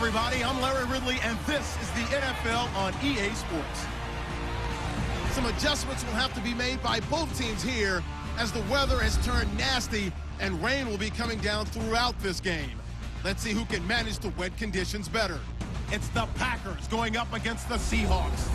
everybody. I'm Larry Ridley, and this is the NFL on EA Sports. Some adjustments will have to be made by both teams here as the weather has turned nasty and rain will be coming down throughout this game. Let's see who can manage the wet conditions better. It's the Packers going up against the Seahawks.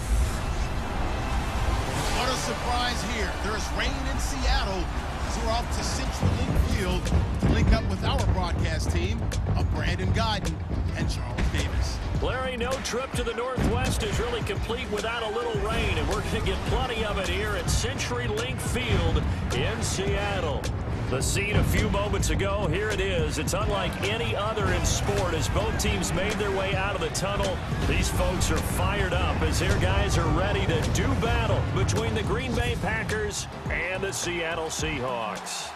What a surprise here. There is rain in Seattle as we're off to Central Link Field to link up with our broadcast team of Brandon Guyton and Charles Davis. Larry, no trip to the Northwest is really complete without a little rain, and we're going to get plenty of it here at CenturyLink Field in Seattle. The scene a few moments ago, here it is. It's unlike any other in sport as both teams made their way out of the tunnel. These folks are fired up as their guys are ready to do battle between the Green Bay Packers and the Seattle Seahawks.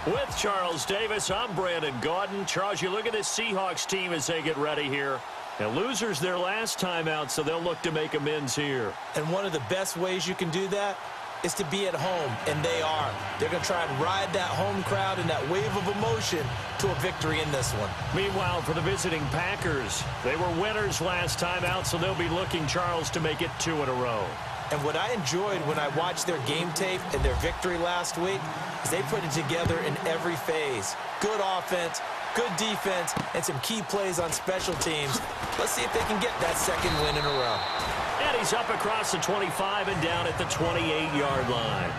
With Charles Davis, I'm Brandon Guyton. Charles, you look at this Seahawks team as they get ready here. And losers their last time out, so they'll look to make amends here. And one of the best ways you can do that is to be at home, and they are. They're going to try and ride that home crowd and that wave of emotion to a victory in this one. Meanwhile, for the visiting Packers, they were winners last time out, so they'll be looking, Charles, to make it 2 in a row. And what I enjoyed when I watched their game tape and their victory last week is they put it together in every phase. Good offense, good defense, and some key plays on special teams. Let's see if they can get that second win in a row. And he's up across the 25 and down at the 28-yard line.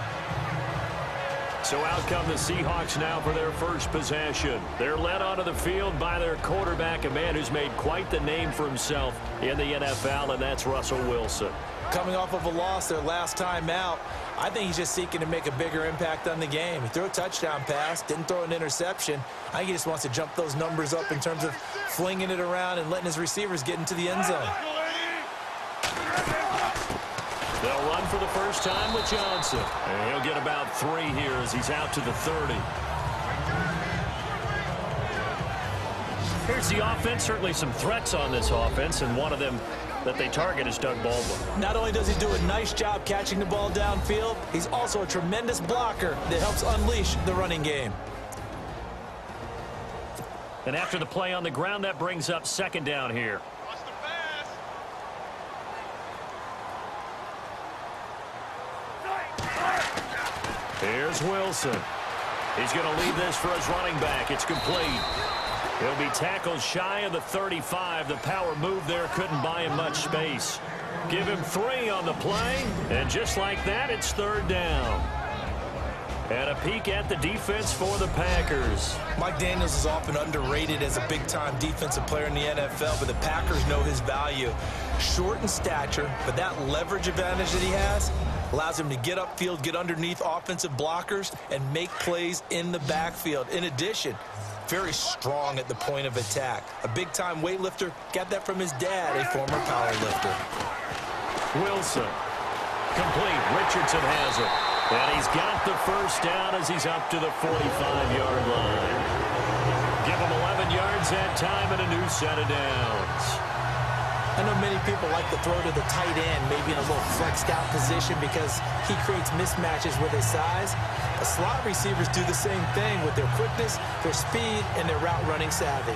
So out come the Seahawks now for their first possession. They're led onto the field by their quarterback, a man who's made quite the name for himself in the NFL, and that's Russell Wilson. Coming off of a loss their last time out, I think he's just seeking to make a bigger impact on the game. He threw a touchdown pass, didn't throw an interception. I think he just wants to jump those numbers up in terms of flinging it around and letting his receivers get into the end zone. They'll run for the first time with Johnson. And he'll get about 3 here as he's out to the 30. Here's the offense. Certainly some threats on this offense, and one of them that they target is Doug Baldwin. Not only does he do a nice job catching the ball downfield, he's also a tremendous blocker that helps unleash the running game. And after the play on the ground, that brings up second down here. Here's Wilson. He's going to lead this for his running back. It's complete. He'll be tackled shy of the 35. The power move there couldn't buy him much space. Give him 3 on the play, and just like that, it's third down. And a peek at the defense for the Packers. Mike Daniels is often underrated as a big-time defensive player in the NFL, but the Packers know his value. Short in stature, but that leverage advantage that he has allows him to get upfield, get underneath offensive blockers, and make plays in the backfield. In addition, very strong at the point of attack. A big-time weightlifter, got that from his dad, a former powerlifter. Wilson. Complete. Richardson has it. And he's got the first down as he's up to the 45-yard line. Give him 11 yards that time and a new set of downs. I know many people like to throw to the tight end, maybe in a little flexed out position because he creates mismatches with his size. The slot receivers do the same thing with their quickness, their speed, and their route running savvy.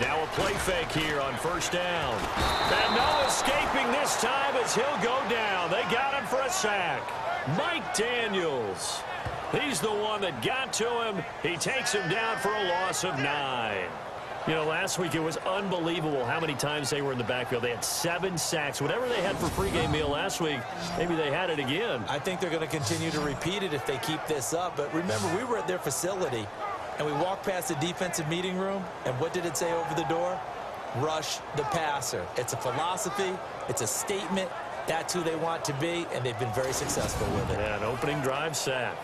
Now a play fake here on first down. And no escaping this time as he'll go down. They got him for a sack. Mike Daniels. He's the one that got to him. He takes him down for a loss of 9. You know, last week it was unbelievable how many times they were in the backfield. They had 7 sacks. Whatever they had for pregame meal last week, maybe they had it again. I think they're going to continue to repeat it if they keep this up. But remember, we were at their facility, and we walked past the defensive meeting room, and what did it say over the door? Rush the passer. It's a philosophy. It's a statement. That's who they want to be, and they've been very successful with it. Yeah, an opening drive sack.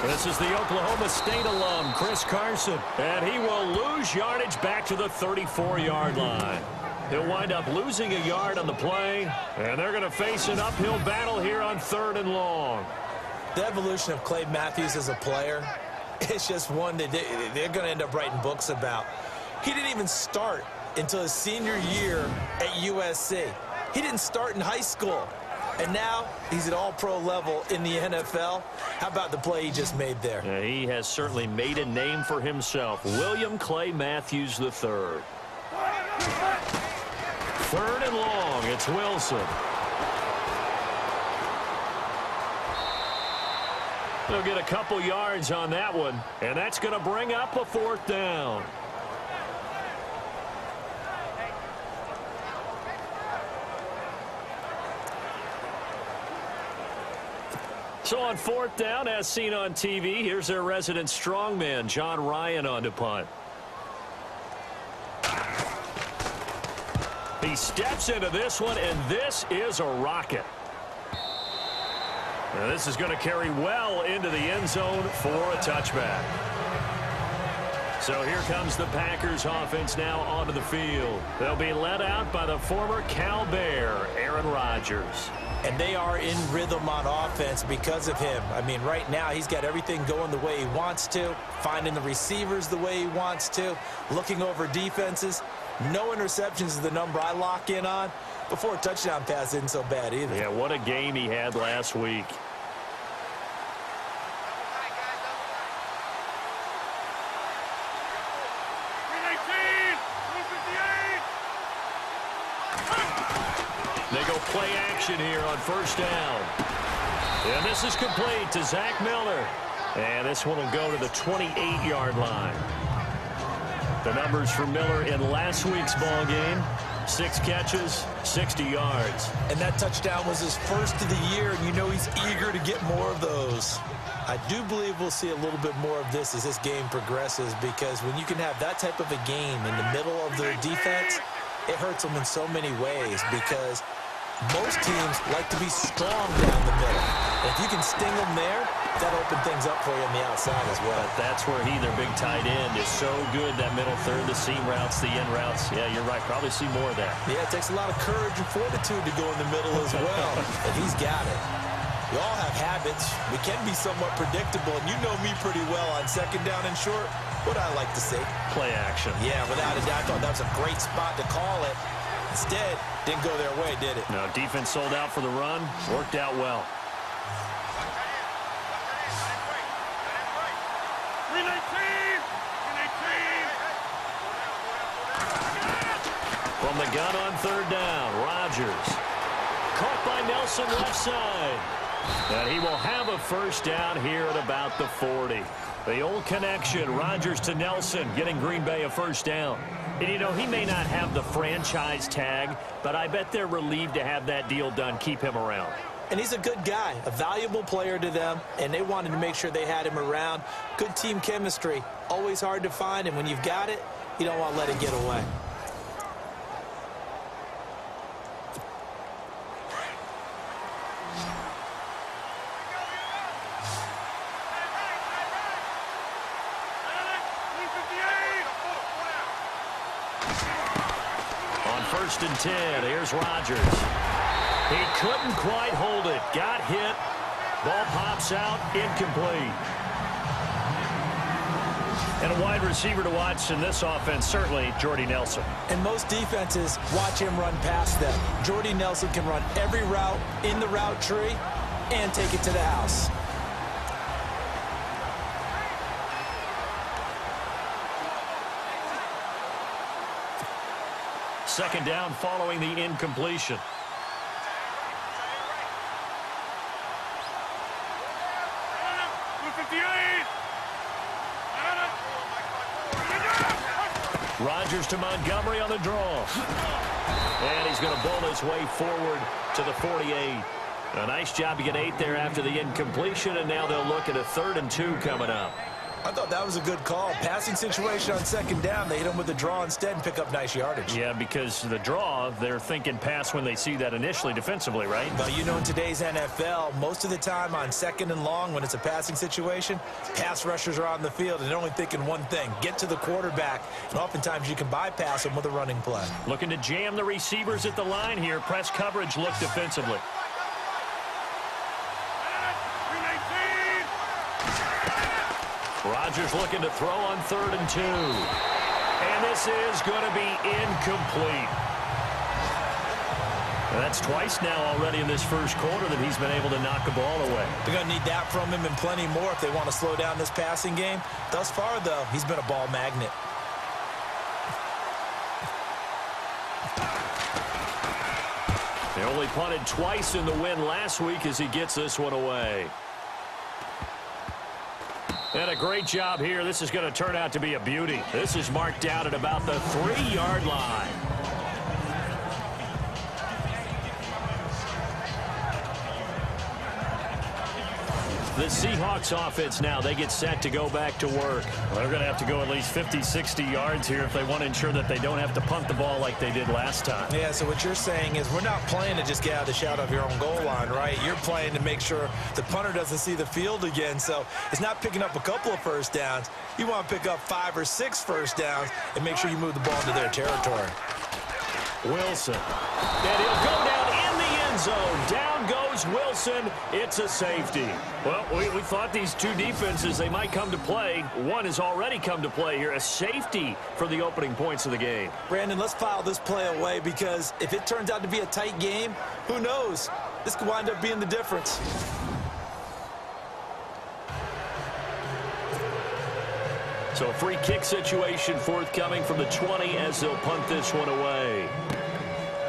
This is the Oklahoma State alum, Chris Carson, and he will lose yardage back to the 34-yard line. He'll wind up losing a yard on the play, and they're going to face an uphill battle here on 3rd and long. The evolution of Clay Matthews as a player, it's just one that they're going to end up writing books about. He didn't even start until his senior year at USC. He didn't start in high school. And now he's at all-pro level in the NFL. How about the play he just made there? Yeah, he has certainly made a name for himself. William Clay Matthews III. 3rd and long. It's Wilson. They'll get a couple yards on that one, and that's going to bring up a 4th down. So on 4th down, as seen on TV, here's their resident strongman, John Ryan, on to punt. He steps into this one, and this is a rocket. Now this is going to carry well into the end zone for a touchback. So here comes the Packers offense now onto the field. They'll be led out by the former Cal Bear, Aaron Rodgers. And they are in rhythm on offense because of him. I mean, right now he's got everything going the way he wants to, finding the receivers the way he wants to, looking over defenses. No interceptions is the number I lock in on. Before a touchdown pass isn't so bad either. Yeah, what a game he had last week. They go play action here on 1st down. And this is complete to Zach Miller. And this one will go to the 28-yard line. The numbers for Miller in last week's ball game: 6 catches, 60 yards. And that touchdown was his first of the year, and you know he's eager to get more of those. I do believe we'll see a little bit more of this as this game progresses, because when you can have that type of a game in the middle of their defense, it hurts them in so many ways, because most teams like to be strong down the middle. And if you can sting them there, that'll open things up for you on the outside as well. But that's where their big tight end, is so good, that middle third, the seam routes, the in routes. Yeah, you're right. Probably see more of that. Yeah, it takes a lot of courage and fortitude to go in the middle as well. And he's got it. We all have habits. We can be somewhat predictable. And you know me pretty well on 2nd down and short. What I like to say? Play action. Yeah, without a doubt. I thought that was a great spot to call it. Instead, didn't go their way, did it? No, defense sold out for the run. Worked out well. From the gun on 3rd down, Rodgers. Caught by Nelson left side. And he will have a 1st down here at about the 40. The old connection, Rodgers to Nelson, getting Green Bay a 1st down. And, you know, he may not have the franchise tag, but I bet they're relieved to have that deal done, keep him around. And he's a good guy, a valuable player to them, and they wanted to make sure they had him around. Good team chemistry, always hard to find, and when you've got it, you don't want to let it get away. On 1st and 10, here's Rodgers. He couldn't quite hold it. Got hit. Ball pops out. Incomplete. And a wide receiver to watch in this offense, certainly Jordy Nelson. And most defenses watch him run past them. Jordy Nelson can run every route in the route tree and take it to the house. Second down following the incompletion. Rodgers to Montgomery on the draw. And he's going to bowl his way forward to the 48. A nice job to get 8 there after the incompletion, and now they'll look at a 3rd and 2 coming up. I thought that was a good call. Passing situation on second down. They hit him with a draw instead and pick up nice yardage. Yeah, because the draw, they're thinking pass when they see that initially defensively, right? Well, you know, in today's NFL, most of the time on second and long when it's a passing situation, pass rushers are on the field and they're only thinking one thing, get to the quarterback. And oftentimes you can bypass them with a running play. Looking to jam the receivers at the line here. Press coverage look defensively. Rodgers looking to throw on 3rd and 2. And this is going to be incomplete. And that's twice now already in this first quarter that he's been able to knock a ball away. They're going to need that from him and plenty more if they want to slow down this passing game. Thus far, though, he's been a ball magnet. They only punted twice in the win last week as he gets this one away. And a great job here. This is going to turn out to be a beauty. This is marked down at about the 3-yard line. The Seahawks offense now, they get set to go back to work. Well, they're going to have to go at least 50, 60 yards here if they want to ensure that they don't have to punt the ball like they did last time. Yeah, so what you're saying is we're not playing to just get out of the shadow of your own goal line, right? You're playing to make sure the punter doesn't see the field again. So it's not picking up a couple of first downs. You want to pick up 5 or 6 first downs and make sure you move the ball into their territory. Wilson. And he'll go down in the end zone. Down goes Wilson. It's a safety. Well, we thought these two defenses, they might come to play. One has already come to play here. A safety for the opening points of the game. Brandon, let's file this play away because if it turns out to be a tight game, who knows? This could wind up being the difference. So a free kick situation forthcoming from the 20 as they'll punt this one away.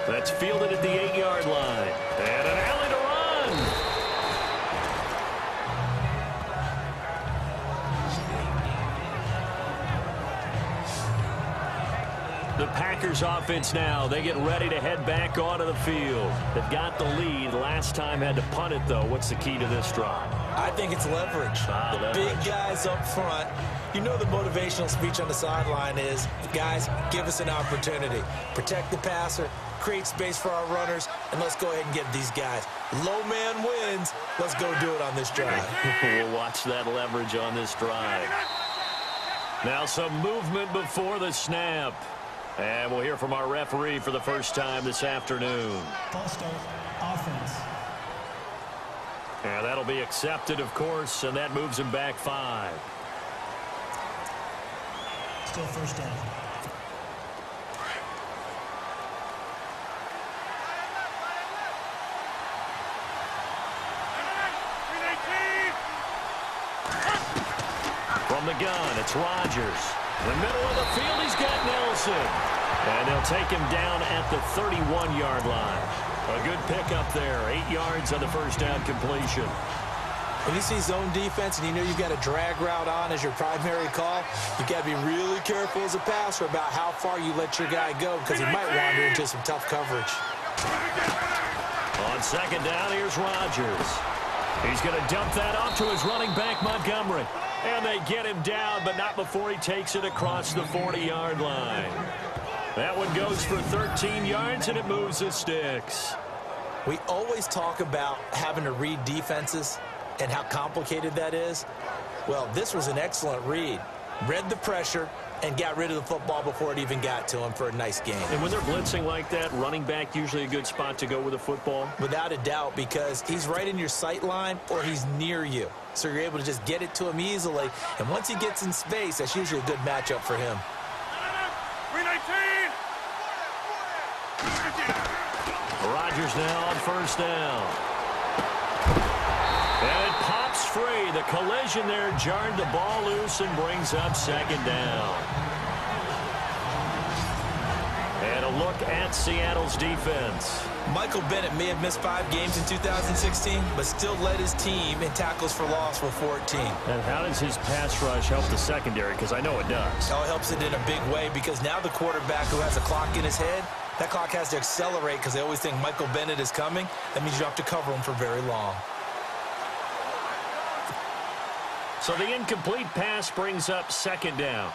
That's fielded at the 8-yard line. And an alley to run. The Packers offense now, they get ready to head back onto the field. They've got the lead. Last time had to punt it, though. What's the key to this drive? I think it's leverage. The big guys up front. You know the motivational speech on the sideline is, guys, give us an opportunity. Protect the passer, create space for our runners, and let's go ahead and get these guys. Low man wins. Let's go do it on this drive. We'll watch that leverage on this drive. Now some movement before the snap. And we'll hear from our referee for the first time this afternoon. False start, offense. And that'll be accepted, of course, and that moves him back 5. Still first down. From the gun, it's Rodgers. In the middle of the field, he's got Nelson. And they'll take him down at the 31-yard line. A good pickup there. 8 yards on the first down completion. When you see zone defense and you know you've got a drag route on as your primary call, you've got to be really careful as a passer about how far you let your guy go because he might wander into some tough coverage. On second down, here's Rodgers. He's going to dump that off to his running back, Montgomery. And they get him down, but not before he takes it across the 40-yard line. That one goes for 13 yards, and it moves the sticks. We always talk about having to read defenses and how complicated that is. Well, this was an excellent read. Read the pressure and got rid of the football before it even got to him for a nice game. And when they're blitzing like that, running back usually a good spot to go with the football? Without a doubt, because he's right in your sight line or he's near you. So you're able to just get it to him easily. And once he gets in space, that's usually a good matchup for him. Rodgers now on first down. And it pops free. The collision there jarred the ball loose and brings up second down. And a look at Seattle's defense. Michael Bennett may have missed 5 games in 2016, but still led his team in tackles for loss with 14. And how does his pass rush help the secondary? Because I know it does. Oh, it helps it in a big way because now the quarterback who has a clock in his head, that clock has to accelerate because they always think Michael Bennett is coming. That means you have to cover him for very long. So the incomplete pass brings up second down.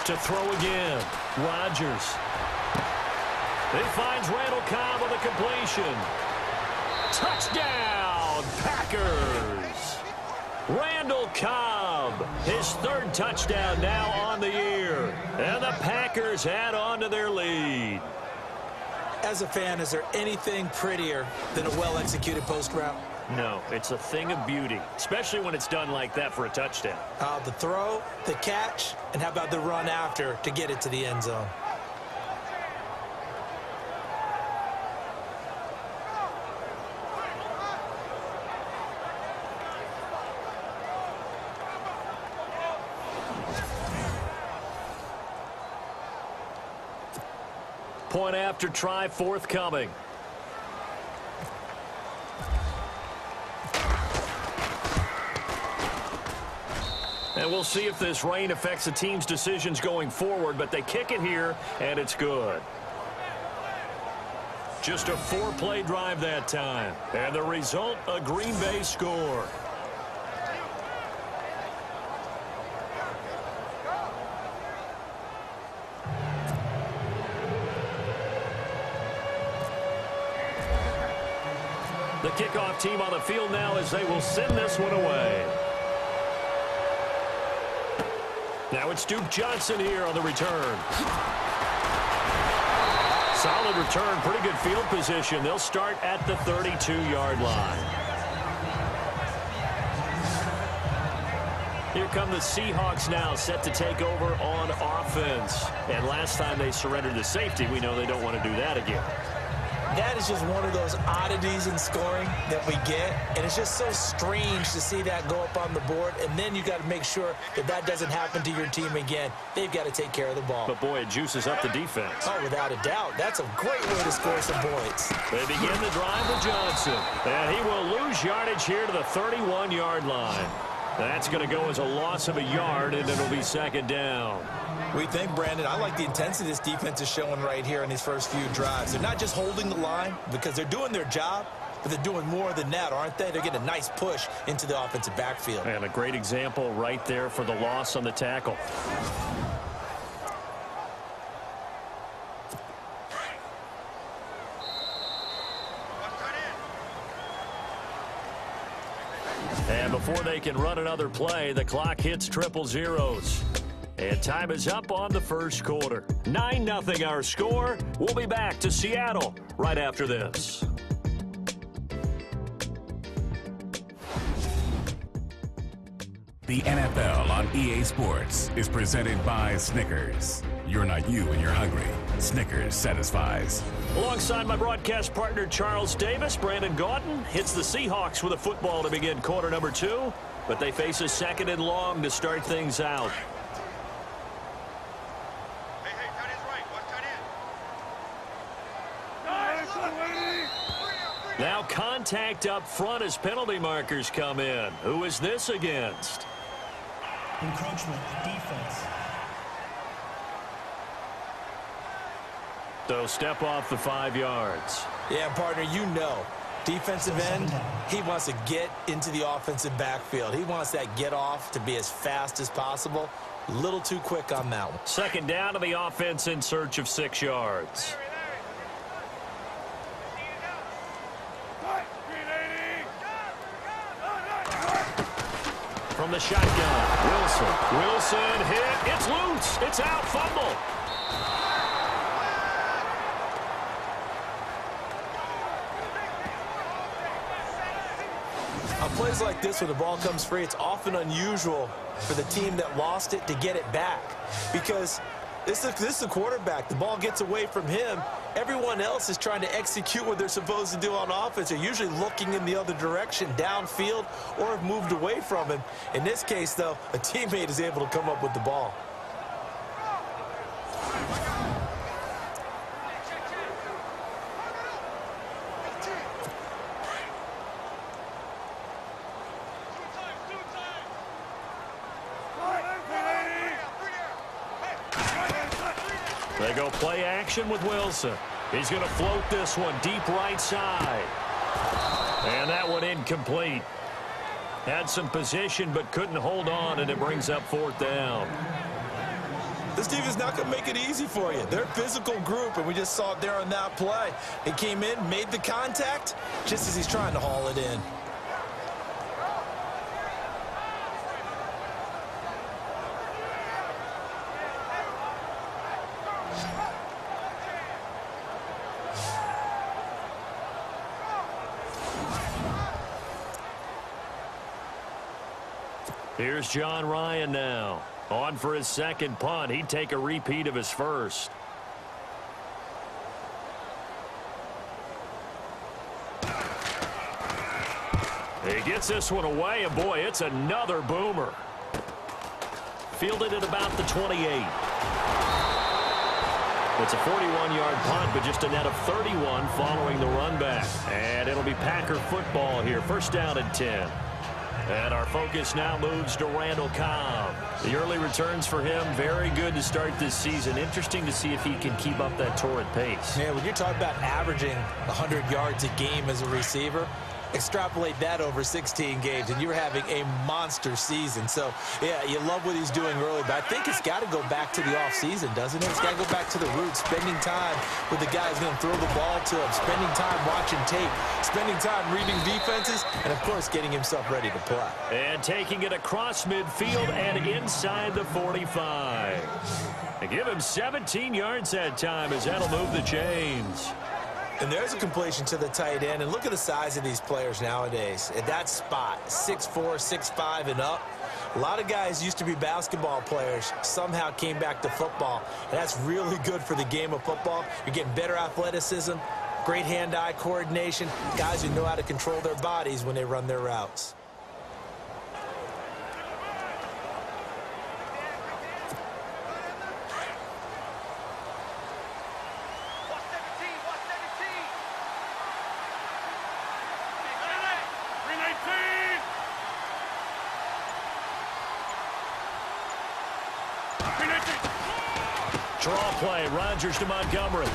To throw again, Rodgers. He finds Randall Cobb with a completion. Touchdown, Packers! Randall Cobb, his third touchdown now on the year. And the Packers add on to their lead. As a fan, is there anything prettier than a well-executed post route? No, it's a thing of beauty, especially when it's done like that for a touchdown. The throw, the catch, and how about the run after to get it to the end zone? Point after try forthcoming. And we'll see if this rain affects the team's decisions going forward, but they kick it here, and it's good. Just a 4-play drive that time. And the result, a Green Bay score. The kickoff team on the field now as they will send this one away. Now it's Duke Johnson here on the return. Solid return, pretty good field position. They'll start at the 32-yard line. Here come the Seahawks now, set to take over on offense. And last time they surrendered the safety, we know they don't want to do that again. That is just one of those oddities in scoring that we get, and it's just so strange to see that go up on the board, and then you got to make sure that that doesn't happen to your team again. They've got to take care of the ball. But, boy, it juices up the defense. Oh, without a doubt. That's a great way to score some points. They begin the drive with Johnson, and he will lose yardage here to the 31-yard line. That's going to go as a loss of a yard, and it'll be second down. We think, Brandon, I like the intensity this defense is showing right here in these first few drives. They're not just holding the line because they're doing their job, but they're doing more than that, aren't they? They're getting a nice push into the offensive backfield. And a great example right there for the loss on the tackle. And before they can run another play, the clock hits triple zeros. And time is up on the first quarter. 9-0 our score. We'll be back to Seattle right after this. The NFL on EA Sports is presented by Snickers. You're not you when you're hungry. Snickers satisfies. Alongside my broadcast partner Charles Davis, Brandon Gaudin hits the Seahawks with a football to begin quarter number 2, but they face a second and long to start things out. Now contact up front as penalty markers come in. Who is this against? Encroachment, defense. So step off the 5 yards. Yeah, partner, you know, defensive end, he wants to get into the offensive backfield. He wants that get off to be as fast as possible. A little too quick on that one. Second down to the offense in search of 6 yards. From the shotgun, Wilson hit, it's loose, it's out, fumble. On plays like this where the ball comes free, it's often unusual for the team that lost it to get it back because this is the quarterback. The ball gets away from him. Everyone else is trying to execute what they're supposed to do on offense. They're usually looking in the other direction, downfield, or have moved away from him. In this case, though, a teammate is able to come up with the ball. They go play action with Wilson. He's going to float this one deep right side. And that one incomplete. Had some position but couldn't hold on, and it brings up 4th down. This team is not going to make it easy for you. They're a physical group, and we just saw it there on that play. He came in, made the contact, just as he's trying to haul it in. Here's John Ryan now. On for his second punt. He'd take a repeat of his first. He gets this one away, and boy, it's another boomer. Fielded at about the 28. It's a 41-yard punt, but just a net of 31 following the run back. And it'll be Packer football here. First down and 10. And our focus now moves to Randall Cobb. The early returns for him, very good to start this season. Interesting to see if he can keep up that torrid pace. Yeah, when you're talking about averaging 100 yards a game as a receiver, extrapolate that over 16 games, and you're having a monster season. So, yeah, you love what he's doing early, but I think it's got to go back to the offseason, doesn't it? It's got to go back to the roots, spending time with the guys going to throw the ball to him, spending time watching tape, spending time reading defenses, and, of course, getting himself ready to play. And taking it across midfield and inside the 45. They give him 17 yards that time as that'll move the chains. And there's a completion to the tight end. And look at the size of these players nowadays. At that spot, 6'4", 6'5", and up. A lot of guys used to be basketball players, somehow came back to football. And that's really good for the game of football. You're getting better athleticism, great hand-eye coordination, guys who know how to control their bodies when they run their routes. Draw play, Rodgers to Montgomery.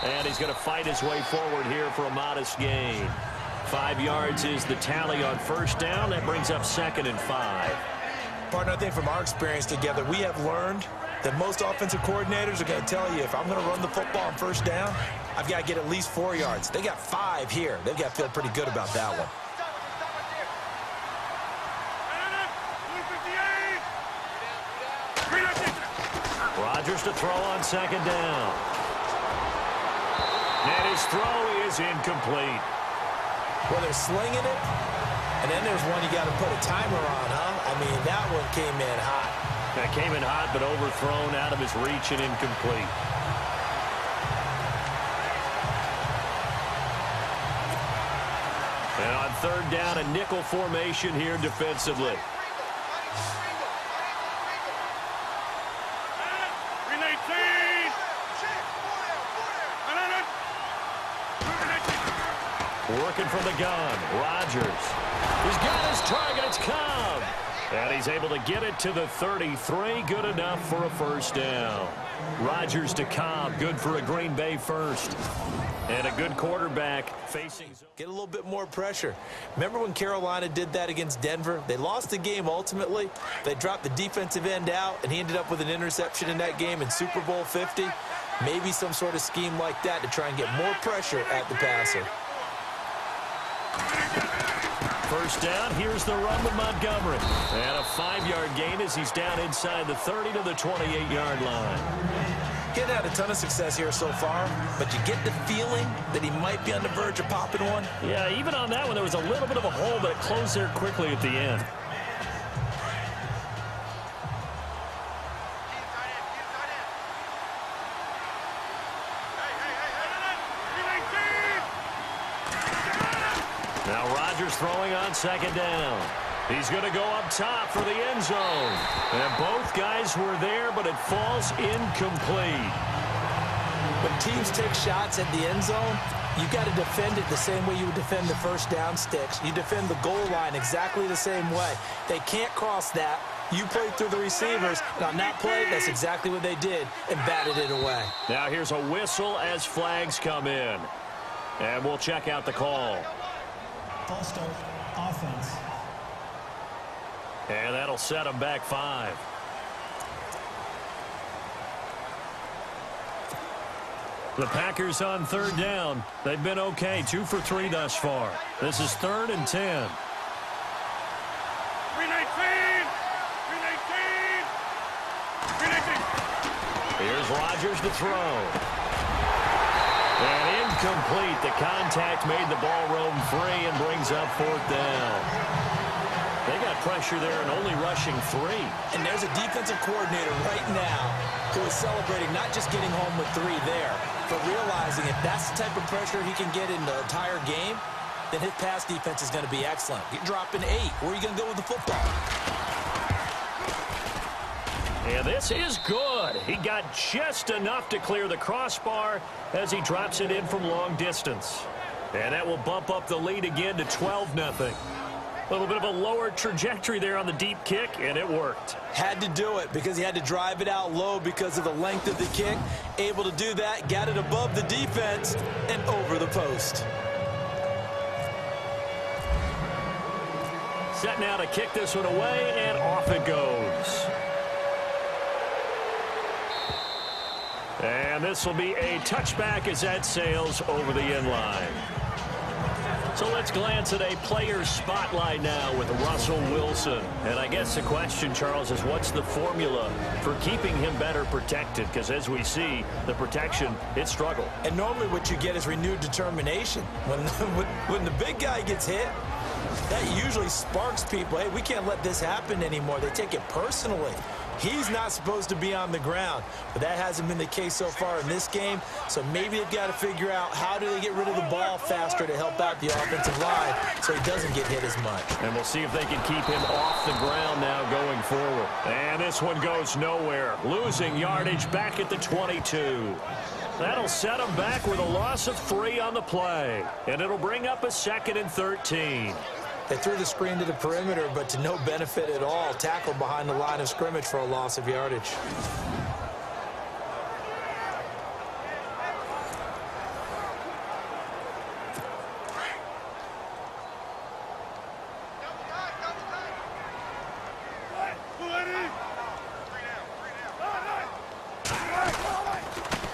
And he's going to fight his way forward here for a modest gain. 5 yards is the tally on first down. That brings up 2nd and 5. Partner, I think from our experience together, we have learned that most offensive coordinators are going to tell you, if I'm going to run the football on first down, I've got to get at least 4 yards. They got 5 here. They've got to feel pretty good about that one. Rodgers to throw on 2nd down. And his throw is incomplete. Well, they're slinging it, and then there's one you got to put a timer on, huh? I mean, that one came in hot. That came in hot, but overthrown out of his reach and incomplete. And on 3rd down, a nickel formation here defensively. Working from the gun, Rodgers. He's got his target, it's Cobb. And he's able to get it to the 33, good enough for a first down. Rodgers to Cobb, good for a Green Bay first. And a good quarterback facing. Get a little bit more pressure. Remember when Carolina did that against Denver? They lost the game ultimately. They dropped the defensive end out, and he ended up with an interception in that game in Super Bowl 50. Maybe some sort of scheme like that to try and get more pressure at the passer. First down, here's the run with Montgomery. And a 5-yard gain as he's down inside the 30 to the 28-yard line. He hadn't had a ton of success here so far, but you get the feeling that he might be on the verge of popping one. Yeah, even on that one, there was a little bit of a hole, but it closed there quickly at the end. Now Rodgers throwing on 2nd down. He's going to go up top for the end zone. And both guys were there, but it falls incomplete. When teams take shots at the end zone, you got to defend it the same way you would defend the first down sticks. You defend the goal line exactly the same way. They can't cross that. You played through the receivers, and on that play, that's exactly what they did, and batted it away. Now here's a whistle as flags come in. And we'll check out the call. False start, offense. And that'll set them back 5. The Packers on 3rd down. They've been okay, 2 for 3 thus far. This is 3rd and 10. 319. Here's Rodgers to throw. And incomplete. The contact made the ball roam free and brings up 4th down. They got pressure there and only rushing 3. And there's a defensive coordinator right now who is celebrating not just getting home with 3 there, but realizing if that's the type of pressure he can get in the entire game, then his pass defense is going to be excellent. You're dropping 8. Where are you going to go with the football? And this is good. He got just enough to clear the crossbar as he drops it in from long distance. And that will bump up the lead again to 12-0. A little bit of a lower trajectory there on the deep kick, and it worked. Had to do it because he had to drive it out low because of the length of the kick. Able to do that, got it above the defense and over the post. Set now to kick this one away, and off it goes. And this will be a touchback as that sails over the end line. So let's glance at a player's spotlight now with Russell Wilson. And I guess the question, Charles, is what's the formula for keeping him better protected? Because as we see, the protection, it struggled. And normally what you get is renewed determination. When the big guy gets hit, that usually sparks people. Hey, we can't let this happen anymore. They take it personally. He's not supposed to be on the ground, but that hasn't been the case so far in this game. So maybe they've got to figure out how do they get rid of the ball faster to help out the offensive line so he doesn't get hit as much. And we'll see if they can keep him off the ground now going forward. And this one goes nowhere. Losing yardage back at the 22. That'll set him back with a loss of 3 on the play. And it'll bring up a 2nd and 13. They threw the screen to the perimeter, but to no benefit at all. Tackled behind the line of scrimmage for a loss of yardage.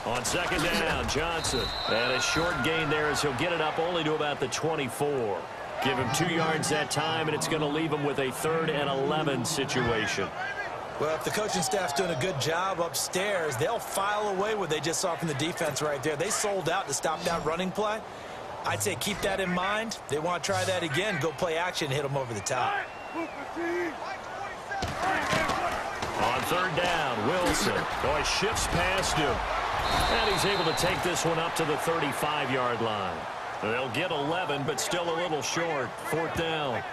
On 2nd down, Johnson. And a short gain there as he'll get it up only to about the 24. Give him 2 yards that time, and it's going to leave him with a 3rd and 11 situation. Well, if the coaching staff's doing a good job upstairs, they'll file away what they just saw from the defense right there. They sold out to stop that running play. I'd say keep that in mind. They want to try that again, go play action, hit them over the top. On 3rd down, Wilson. Oh, he shifts past him. And he's able to take this one up to the 35-yard line. They'll get 11, but still a little short. 4th down.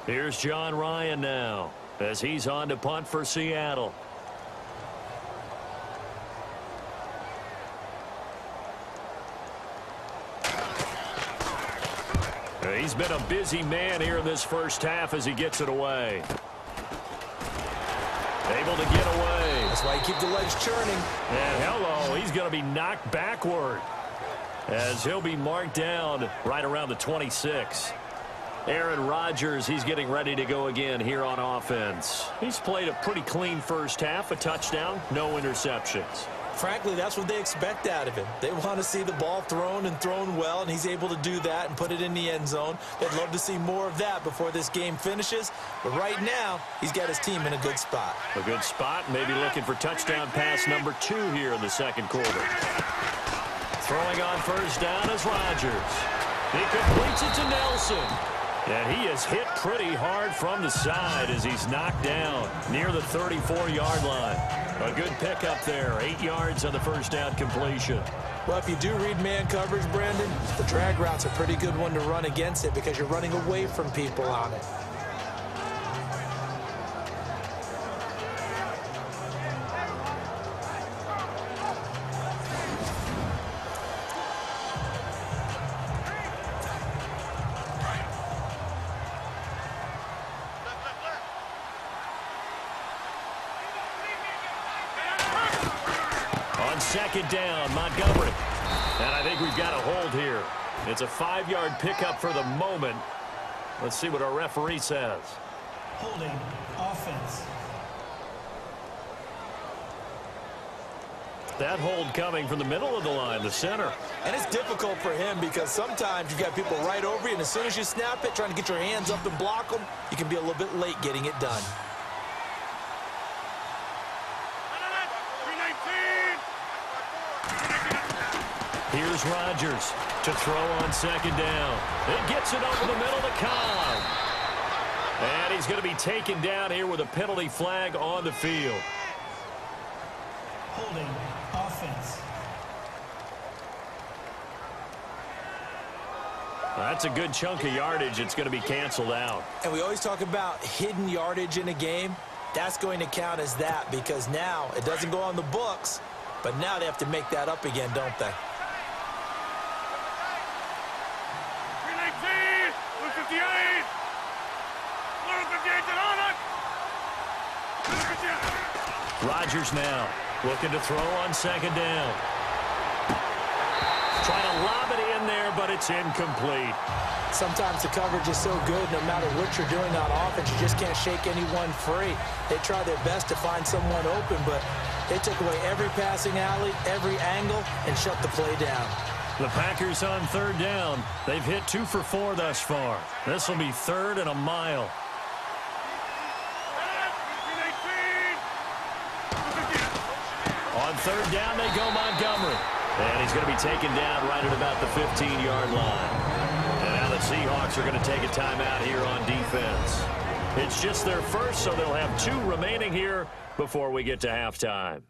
Here's John Ryan now as he's on to punt for Seattle. He's been a busy man here in this first half as he gets it away. Able to get away. That's why you keep the legs churning. And hello, he's going to be knocked backward as he'll be marked down right around the 26. Aaron Rodgers, he's getting ready to go again here on offense. He's played a pretty clean first half, a touchdown, no interceptions. Frankly, that's what they expect out of him. They want to see the ball thrown and thrown well, and he's able to do that and put it in the end zone. They'd love to see more of that before this game finishes. But right now, he's got his team in a good spot. A good spot, maybe looking for touchdown pass number 2 here in the 2nd quarter. Throwing on 1st down is Rodgers. He completes it to Nelson. And he is hit pretty hard from the side as he's knocked down near the 34-yard line. A good pickup there, 8 yards on the first down completion. Well, if you do read man coverage, Brandon, the drag route's a pretty good one to run against it because you're running away from people on it. Second down, Montgomery. And I think we've got a hold here. It's a 5-yard pickup for the moment. Let's see what our referee says. Holding offense. That hold coming from the middle of the line, the center. And it's difficult for him because sometimes you've got people right over you, and as soon as you snap it, trying to get your hands up and block them, you can be a little bit late getting it done. Here's Rodgers to throw on second down. It gets it over the middle to Cobb. And he's going to be taken down here with a penalty flag on the field. Holding offense. That's a good chunk of yardage. It's going to be canceled out. And we always talk about hidden yardage in a game. That's going to count as that because now it doesn't go on the books, but now they have to make that up again, don't they? Rodgers now looking to throw on second down. Trying to lob it in there, but it's incomplete. Sometimes the coverage is so good, no matter what you're doing on offense, you just can't shake anyone free. They try their best to find someone open, but they took away every passing alley, every angle, and shut the play down. The Packers on third down. They've hit 2 for 4 thus far. This will be 3rd and a mile. On third down, they go Montgomery. And he's going to be taken down right at about the 15-yard line. And now the Seahawks are going to take a timeout here on defense. It's just their first, so they'll have 2 remaining here before we get to halftime.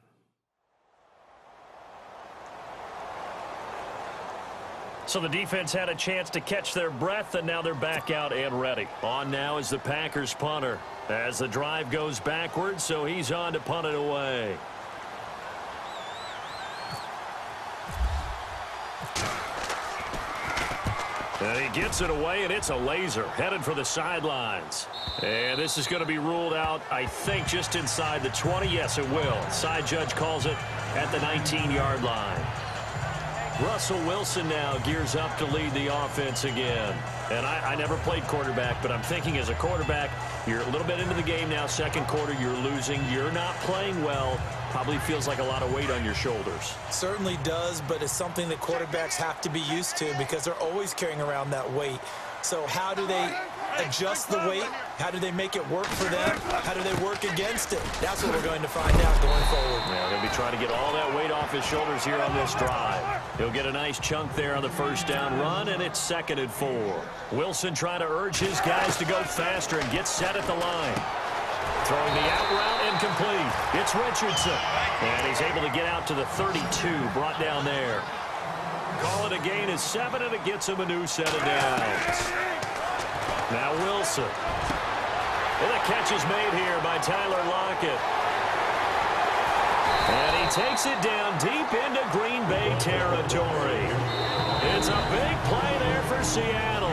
So the defense had a chance to catch their breath, and now they're back out and ready. On now is the Packers punter as the drive goes backwards, so he's on to punt it away. And he gets it away, and it's a laser headed for the sidelines. And this is going to be ruled out, I think, just inside the 20. Yes, it will. Side judge calls it at the 19-yard line. Russell Wilson now gears up to lead the offense again. And I never played quarterback, but I'm thinking as a quarterback, you're a little bit into the game now. Second quarter, you're losing. You're not playing well. Probably feels like a lot of weight on your shoulders. Certainly does, but it's something that quarterbacks have to be used to because they're always carrying around that weight. So how do they adjust the weight? How do they make it work for them? How do they work against it? That's what we're going to find out going forward. Yeah, they're going to be trying to get all that weight off his shoulders here on this drive. He'll get a nice chunk there on the first down run, and it's 2nd and 4. Wilson trying to urge his guys to go faster and get set at the line. Throwing the out route, incomplete. It's Richardson. And he's able to get out to the 32, brought down there. Call it a gain of 7, and it gets him a new set of downs. Now Wilson. And the catch is made here by Tyler Lockett. And he takes it down deep into Green Bay territory. It's a big play there for Seattle.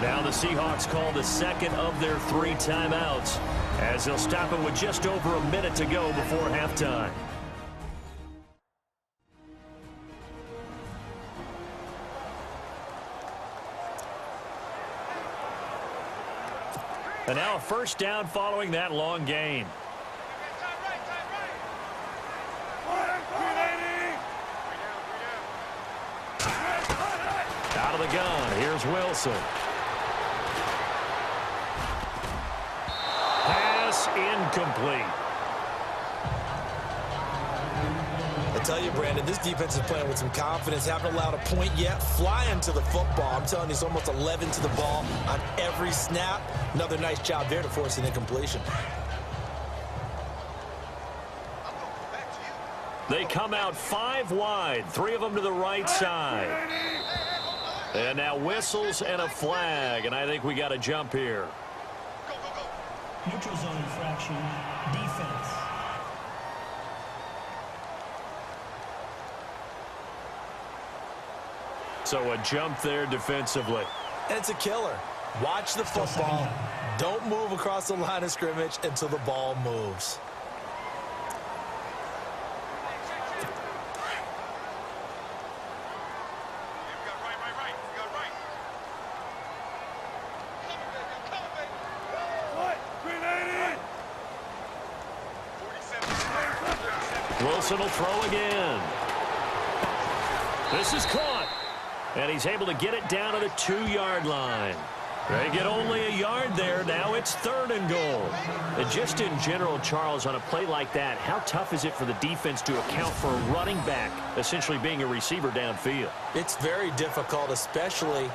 Now the Seahawks call the 2nd of their 3 timeouts as they'll stop it with just over a minute to go before halftime. And now a first down following that long gain. Out of the gun, here's Wilson. Pass incomplete. The tell you, Brandon, this defense is playing with some confidence. Haven't allowed a point yet. Flying to the football. I'm telling you, it's almost 11 to the ball on every snap. Another nice job there to force an incompletion. They come out 5 wide, 3 of them to the right side. And now whistles and a flag, and I think we got a jump here. Neutral zone infraction, defense. So a jump there defensively. And it's a killer. Watch the football. Don't move across the line of scrimmage until the ball moves. Wilson will throw again. This is caught. And he's able to get it down to the 2-yard line. They get only a yard there. Now it's 3rd and goal. And just in general, Charles, on a play like that, how tough is it for the defense to account for a running back essentially being a receiver downfield? It's very difficult, especially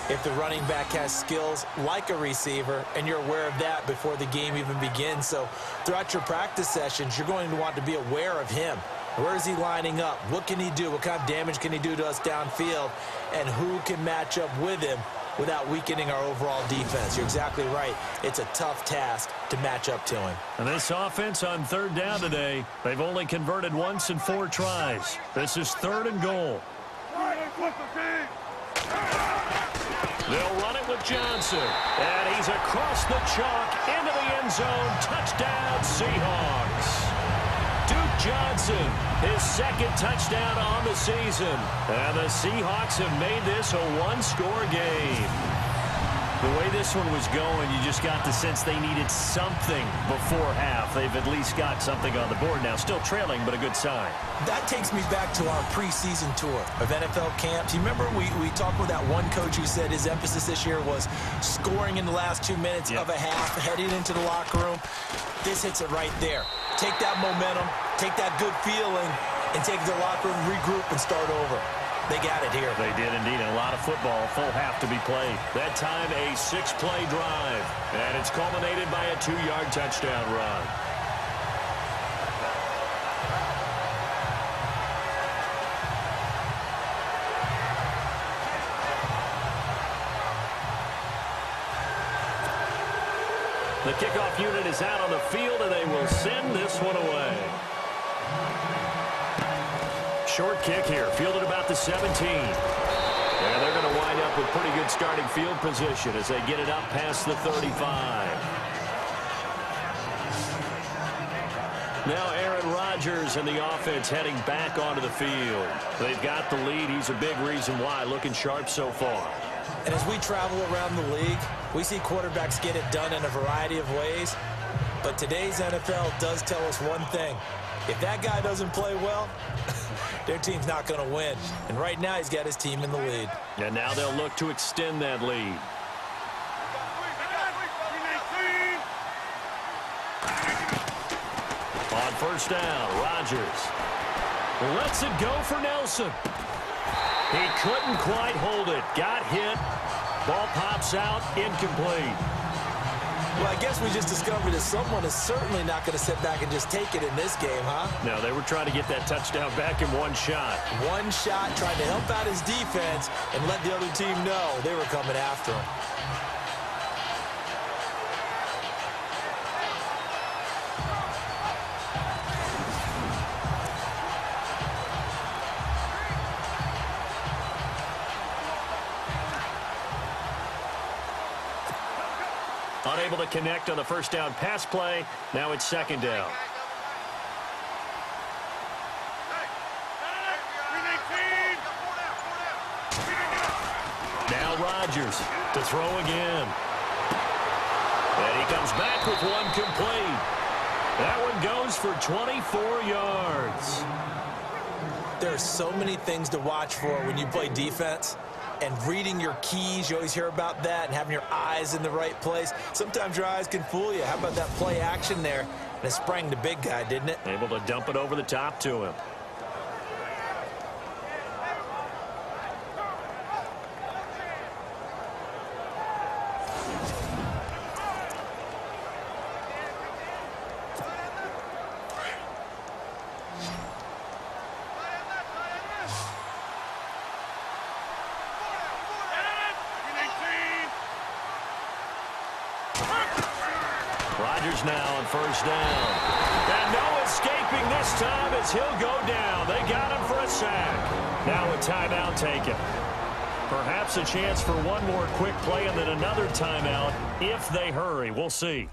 if the running back has skills like a receiver, and you're aware of that before the game even begins. So throughout your practice sessions, you're going to want to be aware of him. Where is he lining up? What can he do? What kind of damage can he do to us downfield? And who can match up with him without weakening our overall defense? You're exactly right. It's a tough task to match up to him. And this offense on 3rd down today, they've only converted once in 4 tries. This is 3rd and goal. They'll run it with Johnson. And he's across the chalk into the end zone. Touchdown, Seahawks. Duke Johnson, his 2nd touchdown on the season. And the Seahawks have made this a 1-score game. The way this one was going, you just got the sense they needed something before half. They've at least got something on the board now. Still trailing, but a good sign. That takes me back to our preseason tour of NFL camps. You remember we talked with that one coach who said his emphasis this year was scoring in the last 2 minutes of a half, heading into the locker room. This hits it right there. Take that momentum, take that good feeling, and take it to the locker room, regroup, and start over. They got it here. They did indeed. A lot of football, full half to be played. That time a 6-play drive. And it's culminated by a 2-yard touchdown run. The kickoff unit is out on the field, and they will send this one away. Short kick here, fielded about the 17. And they're going to wind up with pretty good starting field position as they get it up past the 35. Now Aaron Rodgers and the offense heading back onto the field. They've got the lead. He's a big reason why, looking sharp so far. And as we travel around the league, we see quarterbacks get it done in a variety of ways. But today's NFL does tell us one thing. If that guy doesn't play well, their team's not going to win. And right now, he's got his team in the lead. And now they'll look to extend that lead. On 1st down, Rodgers lets it go for Nelson. He couldn't quite hold it. Got hit. Ball pops out, incomplete. Well, I guess we just discovered that someone is certainly not going to sit back and just take it in this game, huh? No, they were trying to get that touchdown back in one shot. One shot, trying to help out his defense and let the other team know they were coming after him. Unable to connect on the 1st down pass play. Now it's 2nd down. Now Rodgers to throw again. And he comes back with one complete. That one goes for 24 yards. There are so many things to watch for when you play defense. And reading your keys, you always hear about that, and having your eyes in the right place. Sometimes your eyes can fool you. How about that play action there? And it sprang the big guy, didn't it? Able to dump it over the top to him. now on first down. And no escaping this time as he'll go down. They got him for a sack. Now a timeout taken. Perhaps a chance for one more quick play and then another timeout if they hurry. We'll see.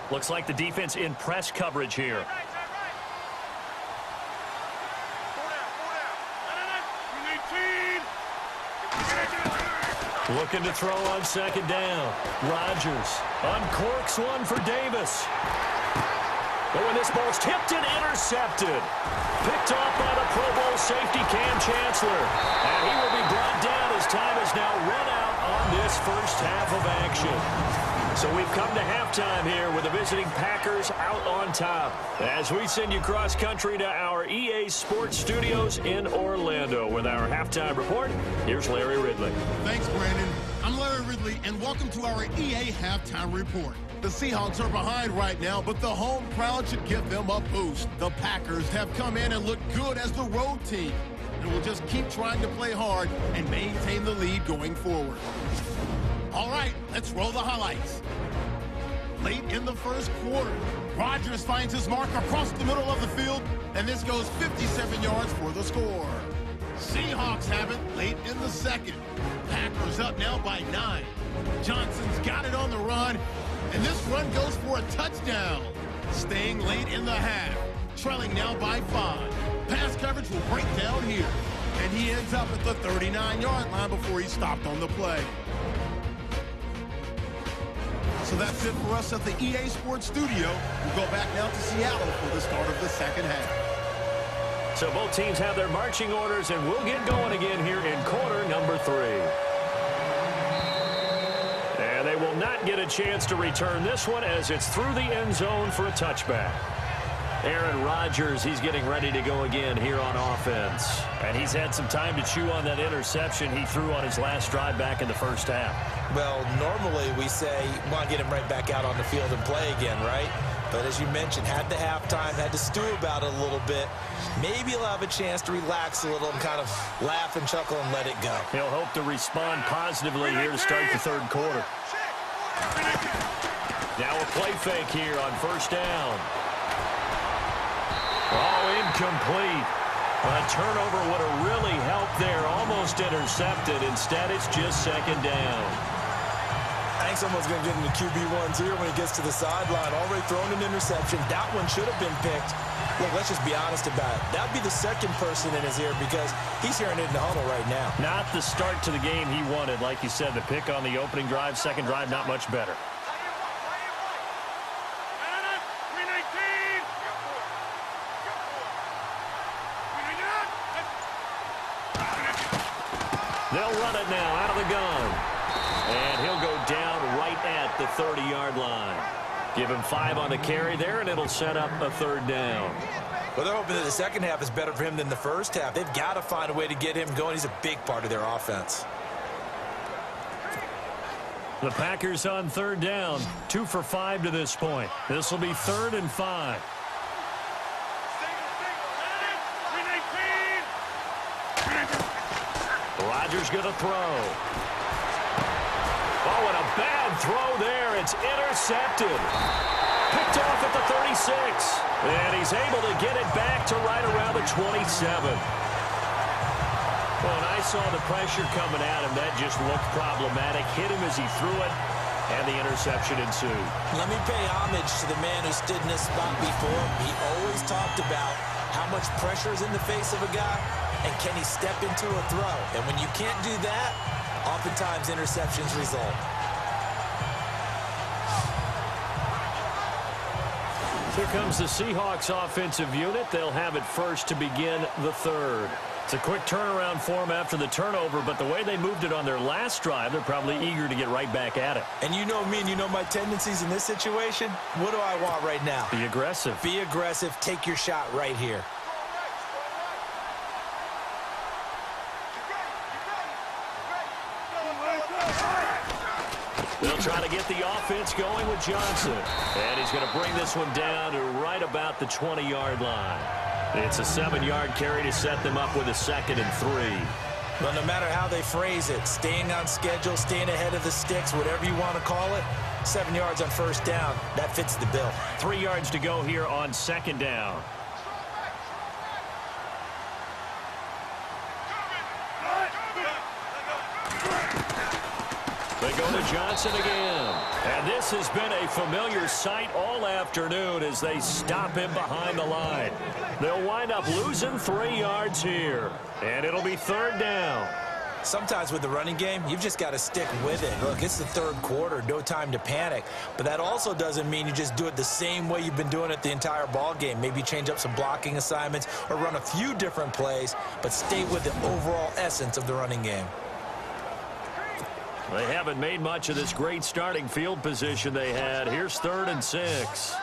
Looks like the defense in press coverage here. Looking to throw on second down. Rodgers uncorks one for Davis. But when this ball's tipped and intercepted. Picked off by the Pro Bowl safety Cam Chancellor. And he will be brought down as time is now run out on this first half of action. So we've come to halftime here with the visiting Packers out on top. As we send you cross country to our EA Sports Studios in Orlando with our halftime report, here's Larry Ridley. Thanks, Brandon. I'm Larry Ridley, and welcome to our EA halftime report. The Seahawks are behind right now, but the home crowd should give them a boost. The Packers have come in and looked good as the road team, and will just keep trying to play hard and maintain the lead going forward. All right, let's roll the highlights. Late in the first quarter, Rodgers finds his mark across the middle of the field, and this goes 57 yards for the score. Seahawks have it late in the second. Packers up now by 9. Johnson's got it on the run, and this run goes for a touchdown. Staying late in the half, trailing now by 5. Pass coverage will break down here, and he ends up at the 39-yard line before he stopped on the play. So that's it for us at the EA Sports Studio. We'll go back now to Seattle for the start of the second half. So both teams have their marching orders, and we'll get going again here in quarter number 3. And they will not get a chance to return this one as it's through the end zone for a touchback. Aaron Rodgers, he's getting ready to go again here on offense. And he's had some time to chew on that interception he threw on his last drive back in the first half. Well, normally we say, want to get him right back out on the field and play again, right? But as you mentioned, had the halftime, had to stew about it a little bit. Maybe he'll have a chance to relax a little and kind of laugh and chuckle and let it go. He'll hope to respond positively here to start the third quarter. Now a play fake here on first down. Oh, incomplete. A turnover would have really helped there. Almost intercepted. Instead, it's just second down. I think someone's going to get into QB1s here when he gets to the sideline. Already thrown an interception. That one should have been picked. Look, let's just be honest about it. That would be the second person in his ear because he's hearing it in the huddle right now. Not the start to the game he wanted. Like you said, the pick on the opening drive, second drive, not much better. They'll run it now out of the gun. And he'll go down right at the 30-yard line. Give him 5 on the carry there, and it'll set up a third down. Well, they're hoping that the second half is better for him than the first half. They've got to find a way to get him going. He's a big part of their offense. The Packers on third down. 2 for 5 to this point. This will be 3rd and 5. Rodgers going to throw. Oh, and a bad throw there. It's intercepted. Picked off at the 36. And he's able to get it back to right around the 27. Well, and I saw the pressure coming at him. That just looked problematic. Hit him as he threw it, and the interception ensued. Let me pay homage to the man who stood in this spot before. He always talked about how much pressure is in the face of a guy, and can he step into a throw? And when you can't do that, oftentimes interceptions result. Here comes the Seahawks offensive unit. They'll have it first to begin the third. It's a quick turnaround for them after the turnover, but the way they moved it on their last drive, they're probably eager to get right back at it. And you know me and you know my tendencies in this situation. What do I want right now? Be aggressive. Be aggressive. Take your shot right here. They'll try to get the offense going with Johnson. And he's going to bring this one down to right about the 20-yard line. It's a 7-yard carry to set them up with a 2nd and 3. Well, no matter how they phrase it, staying on schedule, staying ahead of the sticks, whatever you want to call it, 7 yards on 1st down, that fits the bill. 3 yards to go here on 2nd down. They go to Johnson again. And this has been a familiar sight all afternoon as they stop him behind the line. They'll wind up losing 3 yards here. And it'll be 3rd down. Sometimes with the running game, you've just got to stick with it. Look, it's the 3rd quarter, no time to panic. But that also doesn't mean you just do it the same way you've been doing it the entire ball game. Maybe change up some blocking assignments or run a few different plays, but stay with the overall essence of the running game. They haven't made much of this great starting field position they had. Here's 3rd and 6.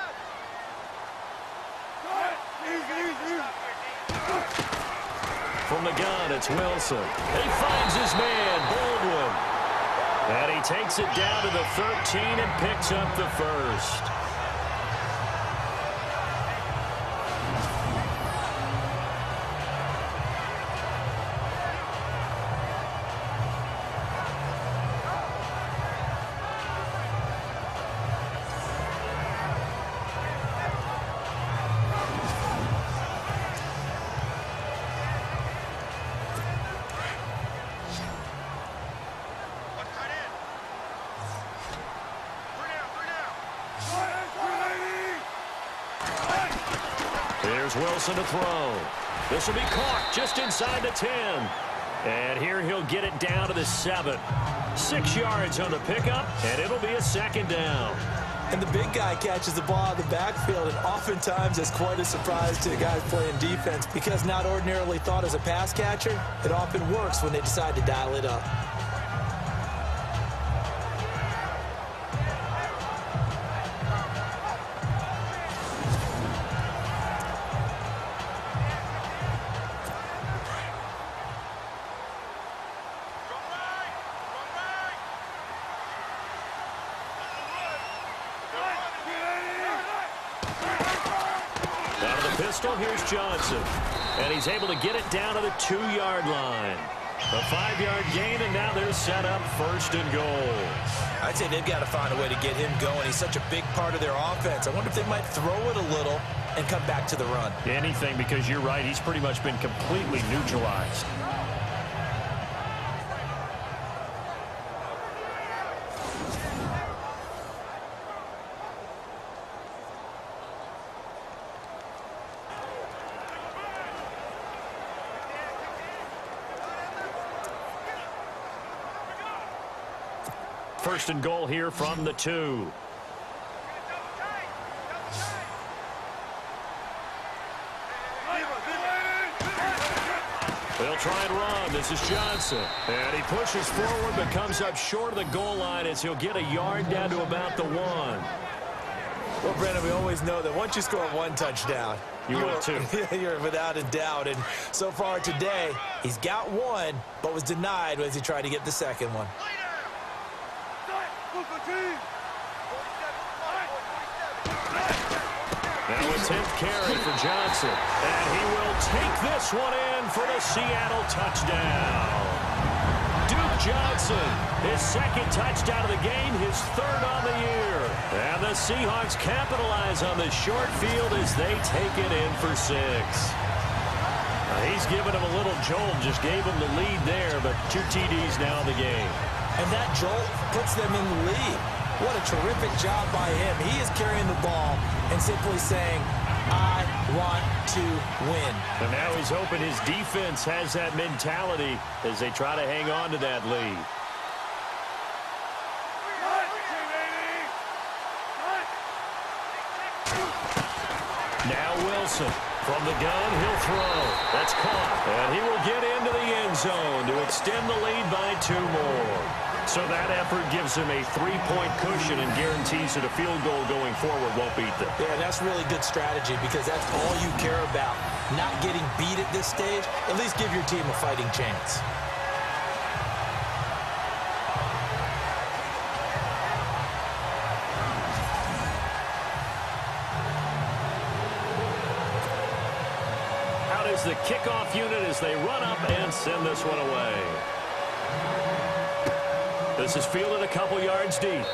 From the gun, it's Wilson. He finds his man, Baldwin. And he takes it down to the 13 and picks up the 1st. Here's Wilson to throw. This will be caught just inside the 10. And here he'll get it down to the 7. 6 yards on the pickup, and it'll be a 2nd down. And the big guy catches the ball in the backfield, and oftentimes it's quite a surprise to the guys playing defense because not ordinarily thought as a pass catcher, it often works when they decide to dial it up. Pistol, here's Johnson. And he's able to get it down to the 2-yard line. A 5-yard gain, and now they're set up 1st and goal. I'd say they've got to find a way to get him going. He's such a big part of their offense. I wonder if they might throw it a little and come back to the run. Anything, because you're right, he's pretty much been completely neutralized. First and goal here from the 2. They'll try and run. This is Johnson. And he pushes forward but comes up short of the goal line as he'll get a yard down to about the 1. Well, Brendan, we always know that once you score 1 touchdown, you're 2. You're without a doubt. And so far today, he's got 1, but was denied as he tried to get the 2nd one. Now a 10th carry for Johnson. And he will take this one in for the Seattle touchdown. Duke Johnson, his 2nd touchdown of the game, his 3rd on the year. And the Seahawks capitalize on the short field as they take it in for 6. He's given him a little jolt, just gave him the lead there, but 2 TDs now in the game. And that jolt puts them in the lead. What a terrific job by him. He is carrying the ball and simply saying, I want to win. And now he's hoping his defense has that mentality as they try to hang on to that lead. Now Wilson. From the gun, he'll throw. That's caught. And he will get into the end zone to extend the lead by 2 more. So that effort gives him a 3-point cushion and guarantees that a field goal going forward won't beat them. Yeah, that's really good strategy because that's all you care about. Not getting beat at this stage. At least give your team a fighting chance. kickoff unit as they run up and send this one away. This is fielded a couple yards deep.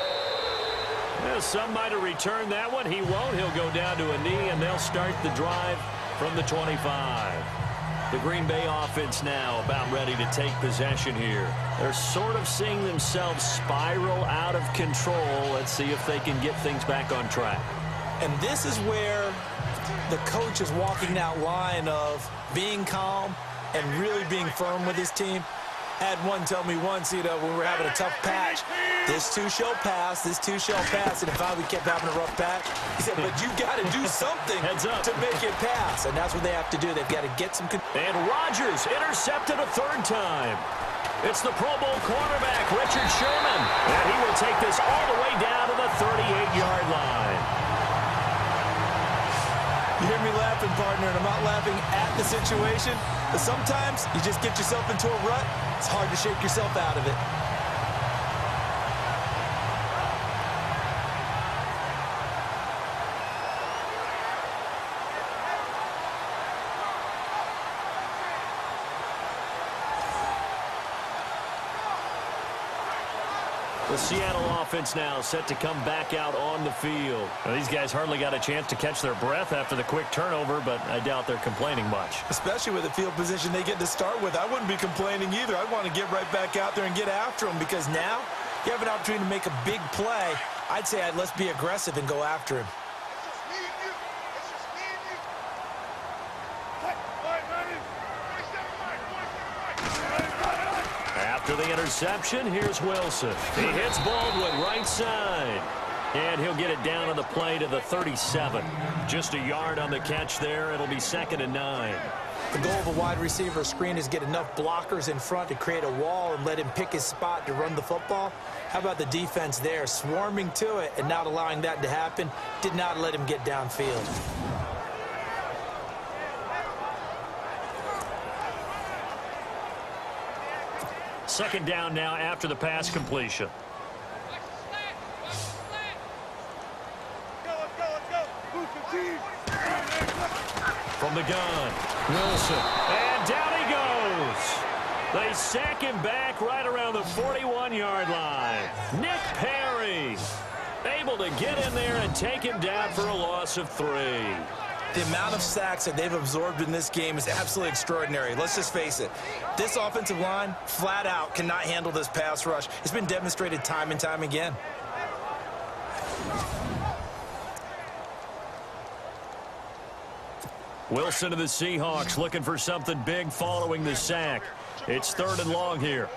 Well, some might have returned that one. He won't. He'll go down to a knee, and they'll start the drive from the 25. The Green Bay offense now about ready to take possession here. They're sort of seeing themselves spiral out of control. Let's see if they can get things back on track. And this is where the coach is walking that line of being calm and really being firm with his team. Had one tell me once, when we were having a tough patch, this too shall pass, this too shall pass. And if we kept having a rough patch, he said, but you got to do something to make it pass. And that's what they have to do. They've got to get some. And Rodgers intercepted a third time. It's the Pro Bowl cornerback, Richard Sherman. And he will take this all the way down to the 38-yard line. You hear me laughing, partner, and I'm not laughing at the situation. But sometimes you just get yourself into a rut. It's hard to shake yourself out of it. The Seattle offense now set to come back out on the field. Well, these guys hardly got a chance to catch their breath after the quick turnover, but I doubt they're complaining much. Especially with the field position they get to start with. I wouldn't be complaining either. I want to get right back out there and get after them because now you have an opportunity to make a big play. I'd say let's be aggressive and go after him. After the interception, here's Wilson. He hits Baldwin right side. And he'll get it down on the play to the 37. Just a yard on the catch there. It'll be 2nd and 9. The goal of a wide receiver screen is get enough blockers in front to create a wall and let him pick his spot to run the football. How about the defense there, swarming to it and not allowing that to happen? Did not let him get downfield. Second down now after the pass completion. From the gun, Wilson, and down he goes. They sack him back right around the 41-yard line. Nick Perry able to get in there and take him down for a loss of 3. The amount of sacks that they've absorbed in this game is absolutely extraordinary. Let's just face it. This offensive line, flat out, cannot handle this pass rush. It's been demonstrated time and time again. Wilson to the Seahawks looking for something big following the sack. It's 3rd and long here.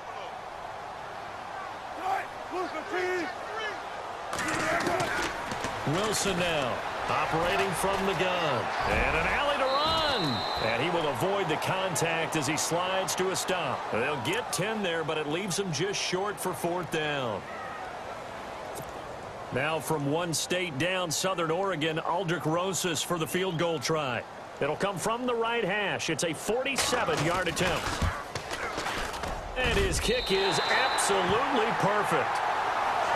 Wilson now operating from the gun. And an alley to run. And he will avoid the contact as he slides to a stop. They'll get 10 there, but it leaves him just short for 4th down. Now from one state down, Southern Oregon, Aldrich Rosas for the field goal try. It'll come from the right hash. It's a 47-yard attempt. And his kick is absolutely perfect.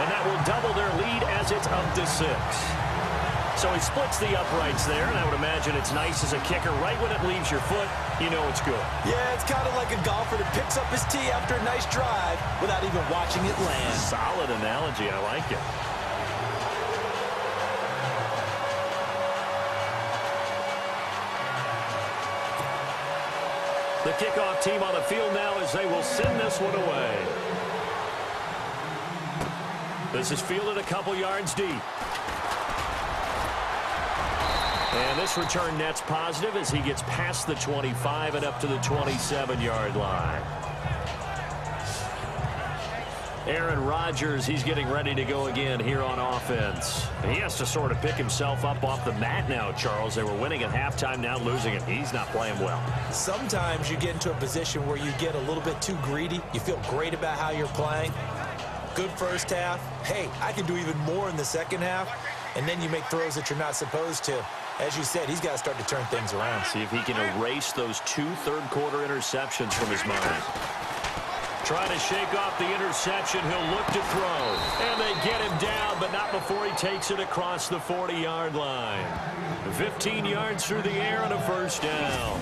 And that will double their lead as it's up to 6. So he splits the uprights there, and I would imagine it's nice as a kicker. Right when it leaves your foot, you know it's good. Yeah, it's kind of like a golfer that picks up his tee after a nice drive without even watching it land. Solid analogy. I like it. The kickoff team on the field now as they will send this one away. This is fielded a couple yards deep. And this return net's positive as he gets past the 25 and up to the 27-yard line. Aaron Rodgers, he's getting ready to go again here on offense. He has to sort of pick himself up off the mat now, Charles. They were winning at halftime, now losing it. He's not playing well. Sometimes you get into a position where you get a little bit too greedy. You feel great about how you're playing. Good first half. Hey, I can do even more in the second half. And then you make throws that you're not supposed to. As you said, he's got to start to turn things around. See if he can erase those 2 third-quarter interceptions from his mind. Try to shake off the interception. He'll look to throw. And they get him down, but not before he takes it across the 40-yard line. 15 yards through the air and a first down.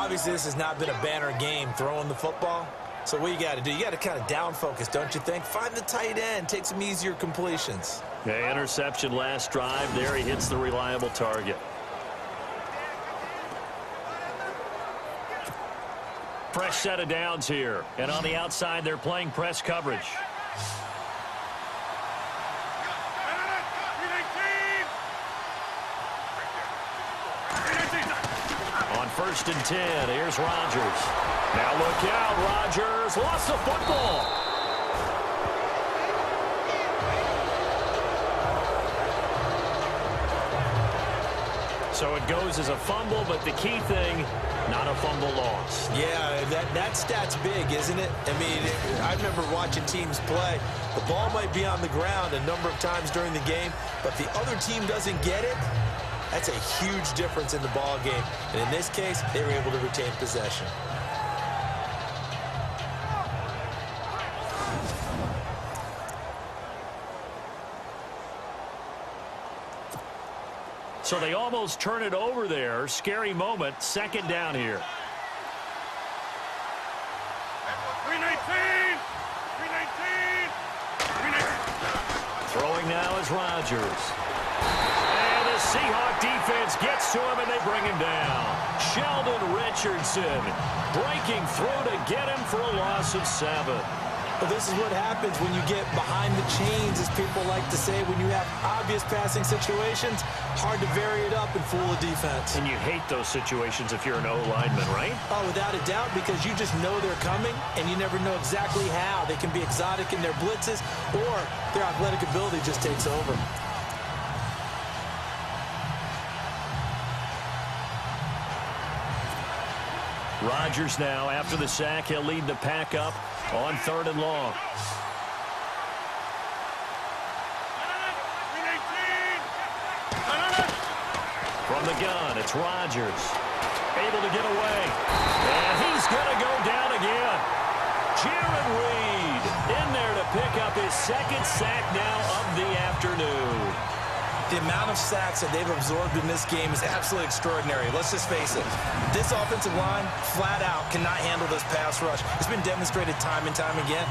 Obviously, this has not been a banner game throwing the football. So what you got to do, you got to kind of down focus, don't you think? Find the tight end, take some easier completions. Yeah, interception last drive. There he hits the reliable target. Fresh set of downs here. And on the outside, they're playing press coverage. On 1st and 10, here's Rodgers. Now look out, Rodgers lost the football. So it goes as a fumble, but the key thing, not a fumble loss. Yeah, that stat's big, isn't it? I mean, I remember watching teams play. The ball might be on the ground a number of times during the game, but the other team doesn't get it. That's a huge difference in the ball game. And in this case, they were able to retain possession. So they almost turn it over there. Scary moment. 2nd down here. 319! Throwing now is Rodgers. And the Seahawks defense gets to him, and they bring him down. Sheldon Richardson breaking through to get him for a loss of 7. Well, this is what happens when you get behind the chains, as people like to say. When you have obvious passing situations, hard to vary it up and fool a defense. And you hate those situations if you're an O-lineman, right? Oh, without a doubt, because you just know they're coming, and you never know exactly how. They can be exotic in their blitzes, or their athletic ability just takes over. Rodgers now, after the sack, he'll lead the pack up on 3rd and long. From the gun, it's Rodgers. Able to get away. And he's going to go down again. Jared Reed in there to pick up his 2nd sack now of the afternoon. The amount of sacks that they've absorbed in this game is absolutely extraordinary. Let's just face it. This offensive line, flat out, cannot handle this pass rush. It's been demonstrated time and time again.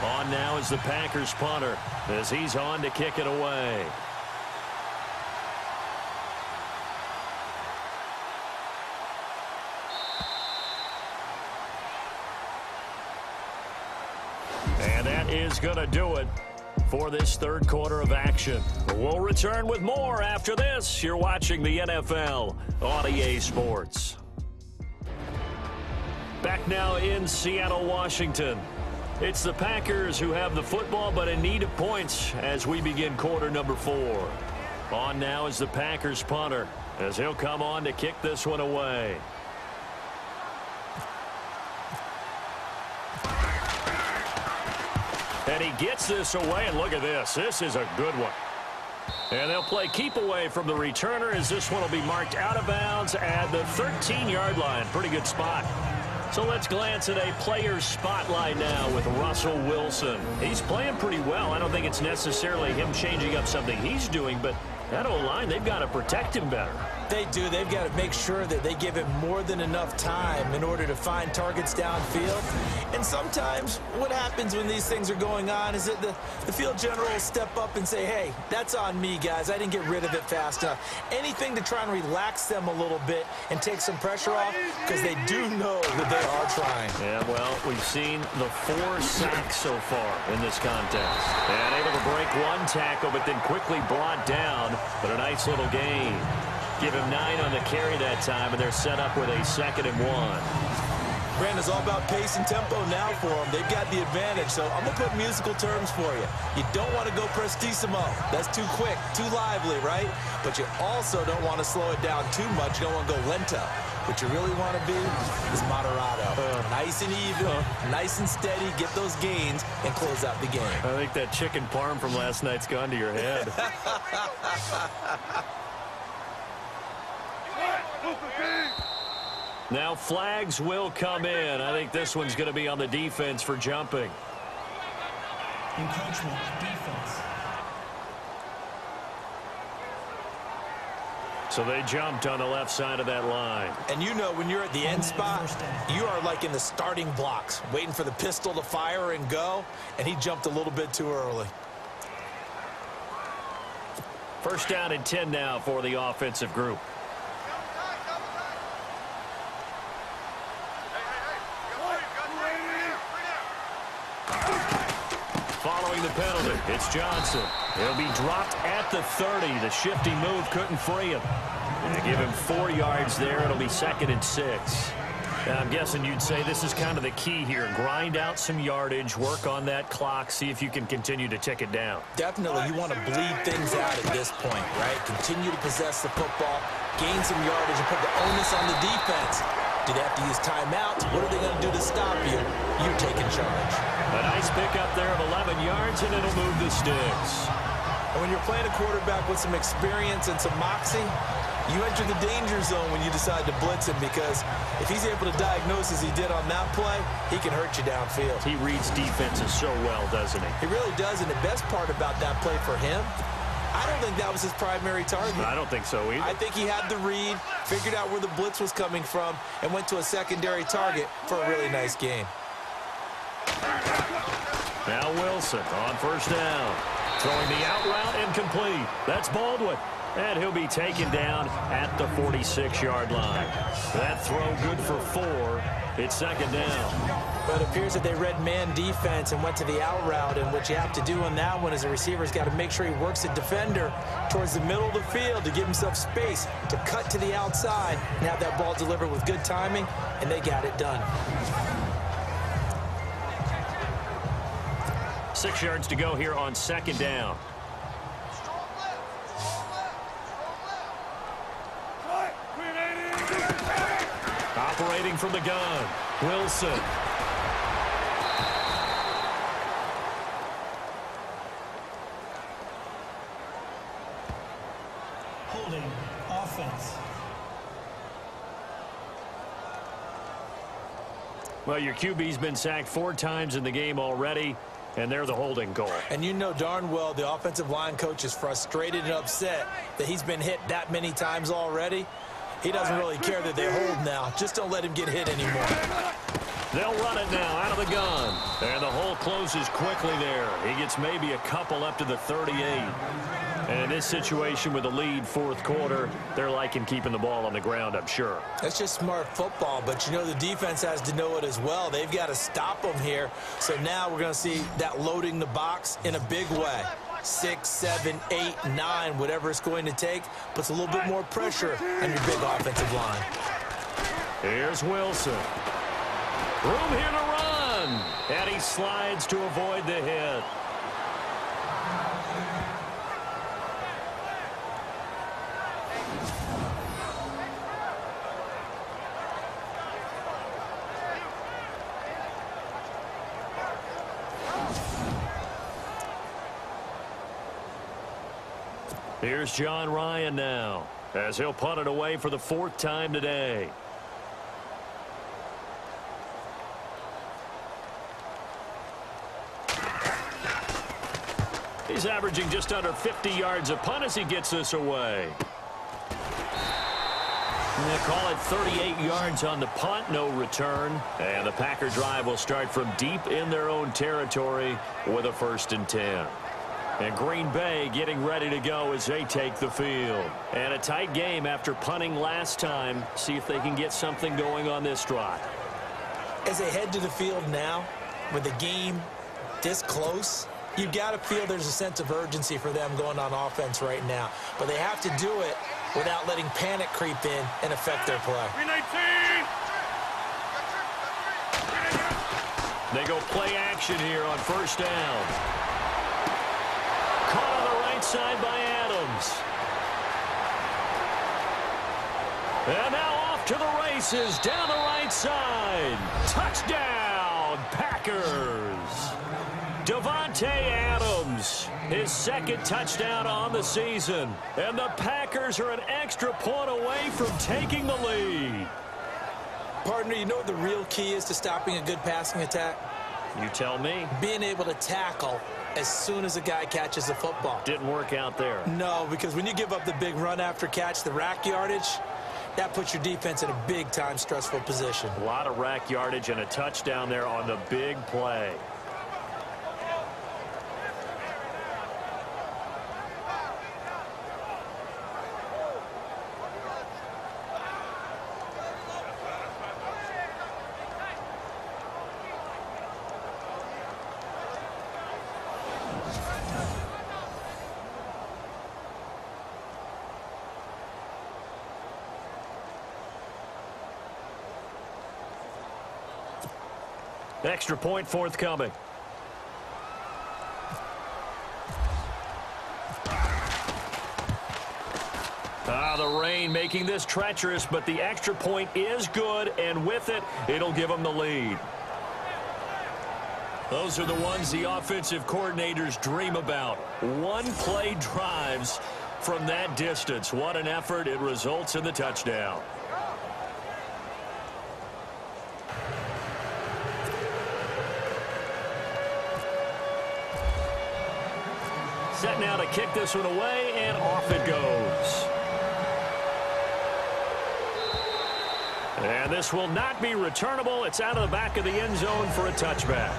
On now is the Packers punter as he's on to kick it away. And that is going to do it for this 3rd quarter of action. We'll return with more after this. You're watching the NFL on EA Sports. Back now in Seattle, Washington. It's the Packers who have the football, but in need of points as we begin quarter number 4. On now is the Packers punter as he'll come on to kick this one away. And he gets this away, and look at this. This is a good one. And they'll play keep away from the returner as this one will be marked out of bounds at the 13-yard line. Pretty good spot. So let's glance at a player's spotlight now with Russell Wilson. He's playing pretty well. I don't think it's necessarily him changing up something he's doing, but that O-line, they've got to protect him better. They do. They've got to make sure that they give him more than enough time in order to find targets downfield. And sometimes what happens when these things are going on is that the field general will step up and say, hey, that's on me, guys. I didn't get rid of it fast enough. Anything to try and relax them a little bit and take some pressure off, because they do know that they are trying. Yeah, well, we've seen the 4 sacks so far in this contest. And able to break one tackle, but then quickly brought down. But a nice little gain. Give him 9 on the carry that time, and they're set up with a 2nd and 1. Brandon, it's all about pace and tempo now for them. They've got the advantage, so I'm going to put musical terms for you. You don't want to go prestissimo. That's too quick, too lively, right? But you also don't want to slow it down too much. You don't want to go lento. What you really want to be is moderato. Nice and even, nice and steady, get those gains, and close out the game. I think that chicken parm from last night's gone to your head. Now flags will come in. I think this one's going to be on the defense for jumping. Encroachment, defense. So they jumped on the left side of that line. And you know when you're at the end spot, you are like in the starting blocks, waiting for the pistol to fire and go, and he jumped a little bit too early. First down and 10 now for the offensive group. Following the penalty, it's Johnson. He'll be dropped at the 30. The shifty move couldn't free him. And they give him 4 yards there. It'll be 2nd and 6. Now, I'm guessing you'd say this is kind of the key here. Grind out some yardage, work on that clock, see if you can continue to tick it down. Definitely, you want to bleed things out at this point, right? Continue to possess the football, gain some yardage, and put the onus on the defense. Do they have to use timeouts? What are they going to do to stop you? You're taking charge. A nice pickup there of 11 yards, and it'll move the sticks. And when you're playing a quarterback with some experience and some moxie, you enter the danger zone when you decide to blitz him, because if he's able to diagnose as he did on that play, he can hurt you downfield. He reads defenses so well, doesn't he? He really does, and the best part about that play for him, I don't think that was his primary target. I don't think so either. I think he had the read, figured out where the blitz was coming from, and went to a secondary target for a really nice game. Now Wilson on first down. Throwing the out route incomplete. That's Baldwin. And he'll be taken down at the 46-yard line. That throw good for 4. It's 2nd down. But it appears that they read man defense and went to the out route, and what you have to do on that one as a receiver's got to make sure he works the defender towards the middle of the field to give himself space to cut to the outside and have that ball delivered with good timing, and they got it done. 6 yards to go here on 2nd down. Operating from the gun, Wilson. Holding, offense. Well, your QB's been sacked 4 times in the game already, and they're the holding goal. And you know darn well the offensive line coach is frustrated and upset that he's been hit that many times already. He doesn't really care that they hold now. Just don't let him get hit anymore. They'll run it now out of the gun. And the hole closes quickly there. He gets maybe a couple up to the 38. And in this situation with the lead 4th quarter, they're liking keeping the ball on the ground, I'm sure. That's just smart football, but you know the defense has to know it as well. They've got to stop them here. So now we're going to see that loading the box in a big way. 6, 7, 8, 9, whatever it's going to take, puts a little bit more pressure on your big offensive line. Here's Wilson. Room here to run. And he slides to avoid the hit. Here's John Ryan now, as he'll punt it away for the 4th time today. He's averaging just under 50 yards a punt as he gets this away. They call it 38 yards on the punt, no return. And the Packer drive will start from deep in their own territory with a 1st and 10. And Green Bay getting ready to go as they take the field. And a tight game after punting last time. See if they can get something going on this drive. As they head to the field now, with the game this close, you've got to feel there's a sense of urgency for them going on offense right now. But they have to do it without letting panic creep in and affect their play. They go play action here on 1st down. Caught on the right side by Adams. And now off to the races down the right side. Touchdown, Packers. Davante Adams, his second touchdown on the season. And the Packers are an extra point away from taking the lead. Partner, you know what the real key is to stopping a good passing attack? You tell me. Being able to tackle as soon as a guy catches the football. Didn't work out there. No, because when you give up the big run after catch, the rack yardage, that puts your defense in a big-time stressful position. A lot of rack yardage and a touchdown there on the big play. Extra point forthcoming. The rain making this treacherous, but the extra point is good, and with it, it'll give them the lead. Those are the ones the offensive coordinators dream about. One-play drives from that distance. What an effort. It results in the touchdown. Set now to kick this one away, and off it goes. And this will not be returnable. It's out of the back of the end zone for a touchback.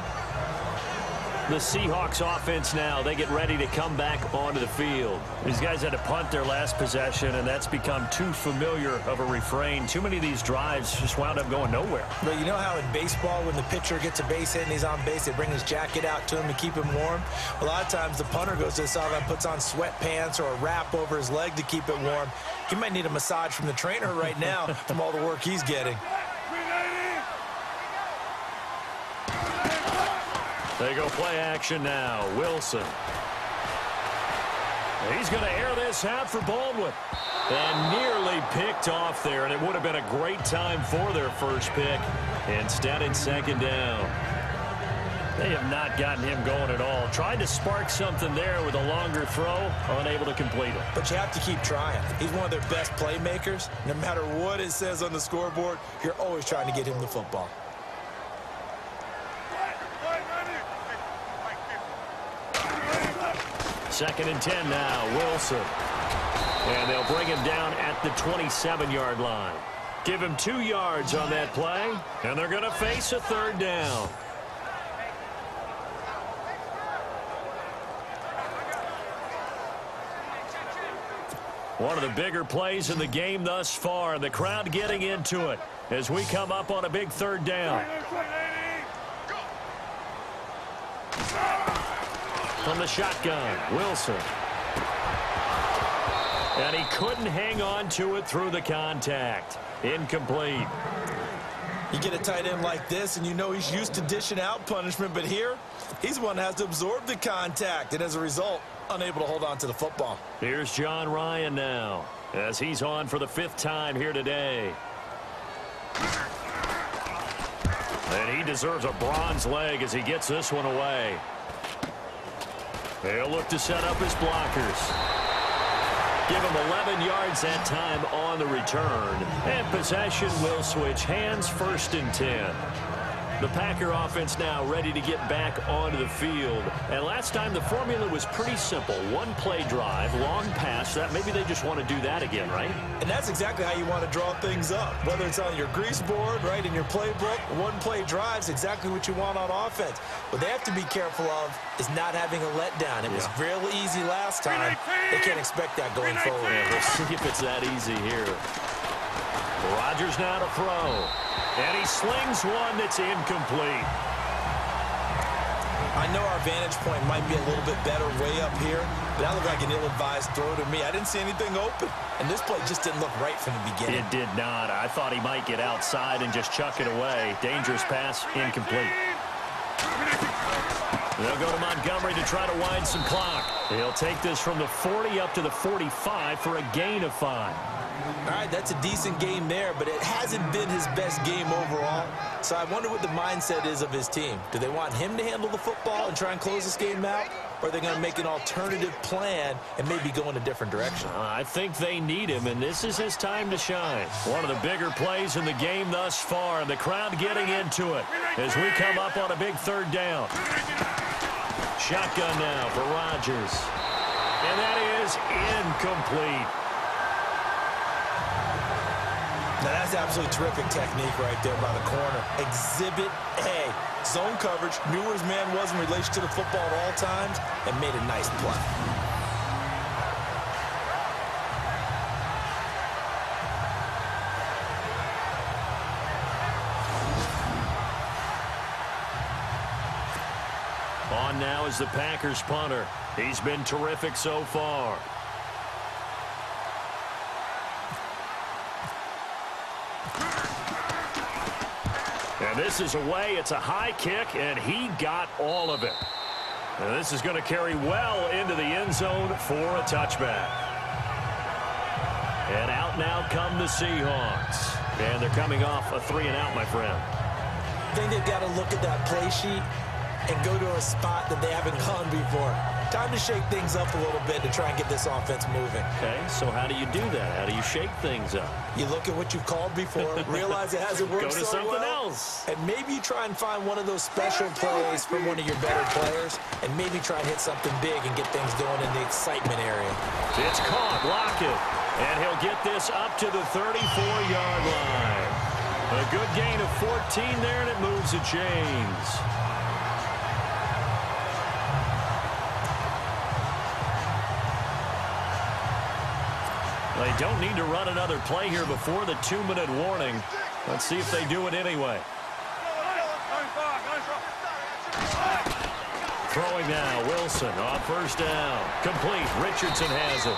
The Seahawks offense now, they get ready to come back onto the field. These guys had to punt their last possession, and that's become too familiar of a refrain. Too many of these drives just wound up going nowhere. But you know how in baseball, when the pitcher gets a base hit and he's on base, they bring his jacket out to him to keep him warm? A lot of times the punter goes to the sideline, puts on sweatpants or a wrap over his leg to keep it warm. He might need a massage from the trainer right now from all the work he's getting. They go play action now. Wilson. He's going to air this out for Baldwin. And nearly picked off there, and it would have been a great time for their first pick. Instead, it's second down. They have not gotten him going at all. Tried to spark something there with a longer throw, unable to complete it. But you have to keep trying. He's one of their best playmakers. No matter what it says on the scoreboard, you're always trying to get him the football. Second and 10 now, Wilson. And they'll bring him down at the 27-yard line. Give him 2 yards on that play, and they're going to face a third down. One of the bigger plays in the game thus far, and the crowd getting into it as we come up on a big third down. From the shotgun, Wilson. And he couldn't hang on to it through the contact. Incomplete. You get a tight end like this, and you know he's used to dishing out punishment, but here, he's the one that has to absorb the contact, and as a result, unable to hold on to the football. Here's John Ryan now, as he's on for the 5th time here today. And he deserves a bronze leg as he gets this one away. They'll look to set up his blockers. Give him 11 yards that time on the return. And possession will switch hands, 1st and 10. The Packer offense now ready to get back onto the field. And last time the formula was pretty simple. One-play drive, long pass. That maybe they just want to do that again, right? And that's exactly how you want to draw things up. Whether it's on your grease board, right, in your playbook, one-play drive's exactly what you want on offense. What they have to be careful of is not having a letdown. It was real easy last time. They can't expect that going forward. Yeah, we'll see if it's that easy here. Rodgers now to throw. And he slings one that's incomplete. I know our vantage point might be a little bit better way up here, but that looked like an ill-advised throw to me. I didn't see anything open, and this play just didn't look right from the beginning. It did not. I thought he might get outside and just chuck it away. Dangerous pass, incomplete. They'll go to Montgomery to try to wind some clock. He'll take this from the 40 up to the 45 for a gain of 5. All right, that's a decent game there, but it hasn't been his best game overall. So I wonder what the mindset is of his team. Do they want him to handle the football and try and close this game out? Or are they going to make an alternative plan and maybe go in a different direction? I think they need him, and this is his time to shine. One of the bigger plays in the game thus far, and the crowd getting into it as we come up on a big 3rd down. Shotgun now for Rodgers. And that is incomplete. Now, that's absolutely terrific technique right there by the corner. Exhibit A. Zone coverage, knew where his man was in relation to the football at all times, and made a nice play. On now is the Packers punter. He's been terrific so far. And this is away. It's a high kick, and he got all of it. And this is going to carry well into the end zone for a touchback. And out now come the Seahawks. And they're coming off a 3-and-out, my friend. I think they've got to look at that play sheet and go to a spot that they haven't gone before. Time to shake things up a little bit to try and get this offense moving. Okay, so how do you do that? How do you shake things up? You look at what you've called before, realize it hasn't worked Go to so something well, else. and maybe you try and find one of those special plays from one of your better players, and maybe try and hit something big and get things going in the excitement area. It's caught, Lockett, and he'll get this up to the 34-yard line. A good gain of 14 there, and it moves the chains. They don't need to run another play here before the 2-minute warning. Let's see if they do it anyway. Throwing now, Wilson on 1st down. Complete. Richardson has it.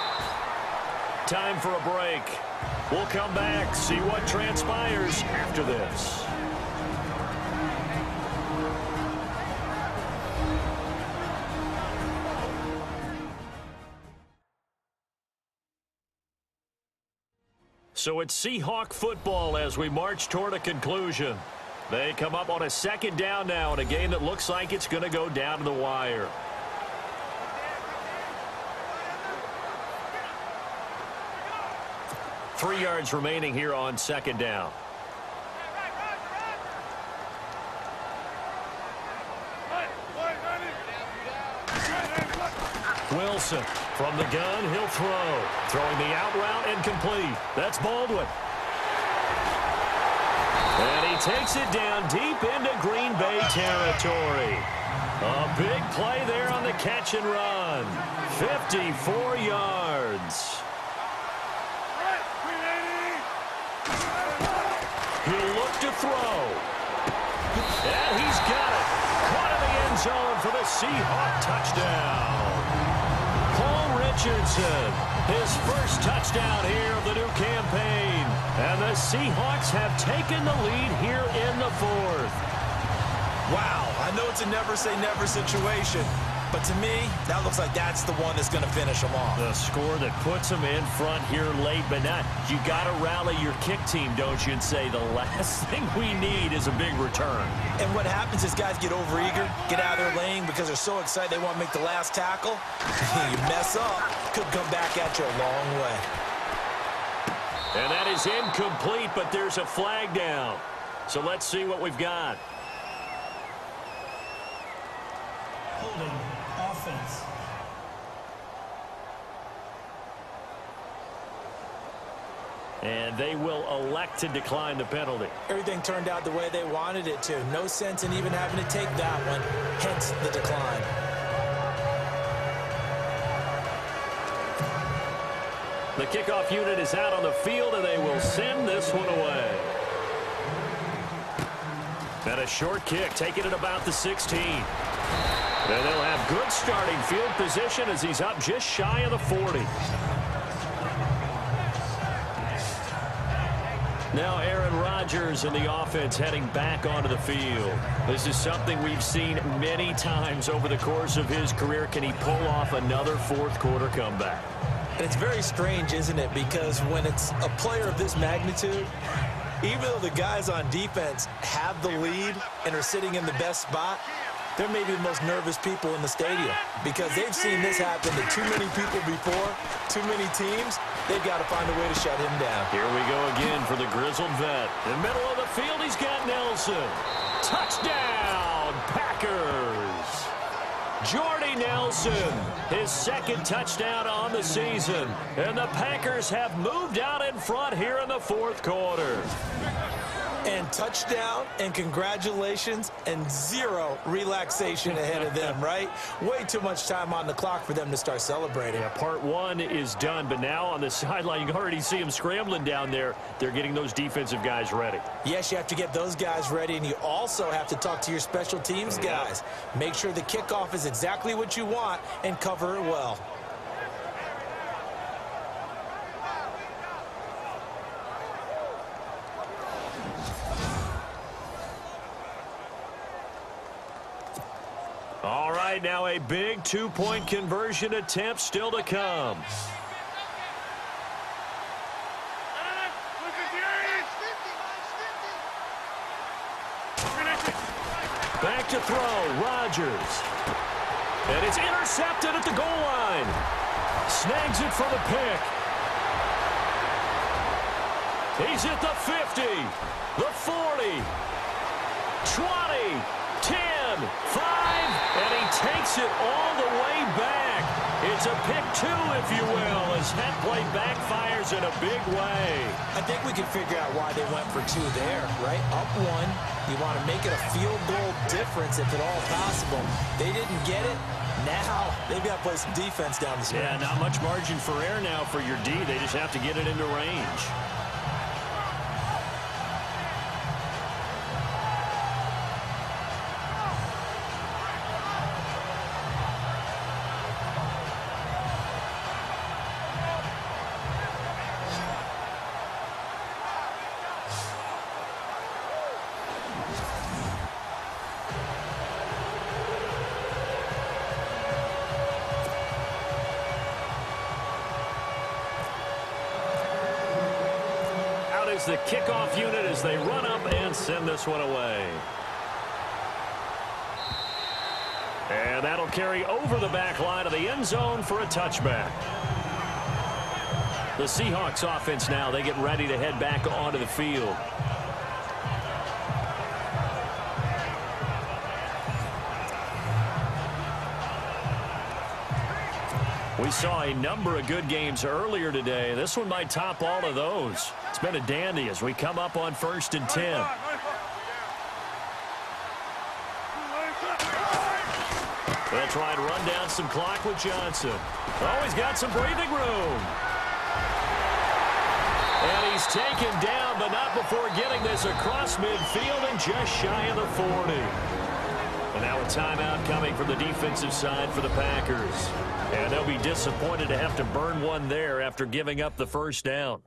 Time for a break. We'll come back, see what transpires after this. So it's Seahawk football as we march toward a conclusion. They come up on a 2nd down now in a game that looks like it's going to go down to the wire. Three yards remaining here on 2nd down. Wilson from the gun, he'll throw. Throwing the out route incomplete. That's Baldwin. And he takes it down deep into Green Bay territory. A big play there on the catch and run. 54 yards. He'll look to throw. And he's got it. Caught in the end zone for the Seahawk touchdown. Richardson, his first touchdown here of the new campaign. And the Seahawks have taken the lead here in the 4th. Wow, I know it's a never-say-never situation, but to me, that looks like that's the one that's going to finish them off. The score that puts them in front here late, but not. You got to rally your kick team, don't you, and say the last thing we need is a big return. And what happens is guys get overeager, get out of their lane because they're so excited they want to make the last tackle. You mess up, could come back at you a long way. And that is incomplete, but there's a flag down. So let's see what we've got. Holding offense. And they will elect to decline the penalty. Everything turned out the way they wanted it to. No sense in even having to take that one, hence the decline. The kickoff unit is out on the field, and they will send this one away. And a short kick, taking it about the 16. And they'll have good starting field position as he's up just shy of the 40. Now Aaron Rodgers and the offense heading back onto the field. This is something we've seen many times over the course of his career. Can he pull off another fourth-quarter comeback? And it's very strange, isn't it? Because when it's a player of this magnitude, even though the guys on defense have the lead and are sitting in the best spot, they're maybe the most nervous people in the stadium because they've seen this happen to too many people before, too many teams. They've got to find a way to shut him down. Here we go again for the grizzled vet. In the middle of the field, he's got Nelson. Touchdown, Packers. Jordy Nelson, his second touchdown on the season. And the Packers have moved out in front here in the fourth quarter. And touchdown and congratulations and zero relaxation ahead of them, right? Way too much time on the clock for them to start celebrating. Yeah, part one is done, but now on the sideline, you can already see them scrambling down there. They're getting those defensive guys ready. Yes, you have to get those guys ready, and you also have to talk to your special teams guys. Make sure the kickoff is exactly what you want and cover it well. All right, now a big two-point conversion attempt still to come. Back to throw, Rodgers. And it's intercepted at the goal line. Snags it for the pick. He's at the 50, the 40, 20, 10, 5, and he takes it all the way back. It's a pick two, if you will, as that play backfires in a big way. I think we can figure out why they went for two there, right? Up one, you want to make it a field goal difference if at all possible. They didn't get it. Now they've got to play some defense down the stretch. Yeah, not much margin for error now for your D. They just have to get it into range. The kickoff unit as they run up and send this one away. And that'll carry over the back line of the end zone for a touchback. The Seahawks offense now, they get ready to head back onto the field. We saw a number of good games earlier today. This one might top all of those. It's been a dandy as we come up on 1st and 10. They'll try and run down some clock with Johnson. Oh, he's got some breathing room. And he's taken down, but not before getting this across midfield and just shy of the 40. And now a timeout coming from the defensive side for the Packers. And they'll be disappointed to have to burn one there after giving up the first down.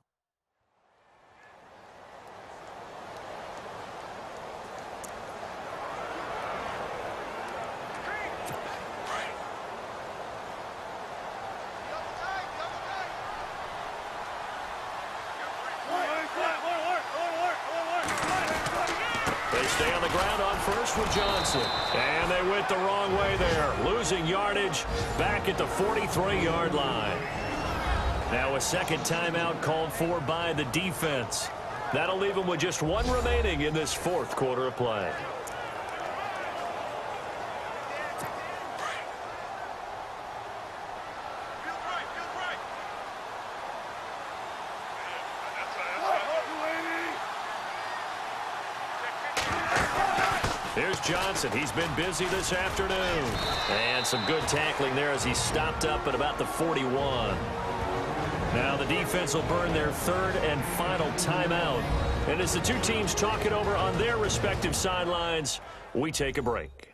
They stay on the ground on first with Johnson. And they went the wrong way there, losing yardage back at the 43-yard line. Now a second timeout called for by the defense. That'll leave them with just one remaining in this fourth quarter of play. Here's Johnson. He's been busy this afternoon. And some good tackling there as he stopped up at about the 41. Now the defense will burn their third and final timeout. And as the two teams talk it over on their respective sidelines, we take a break.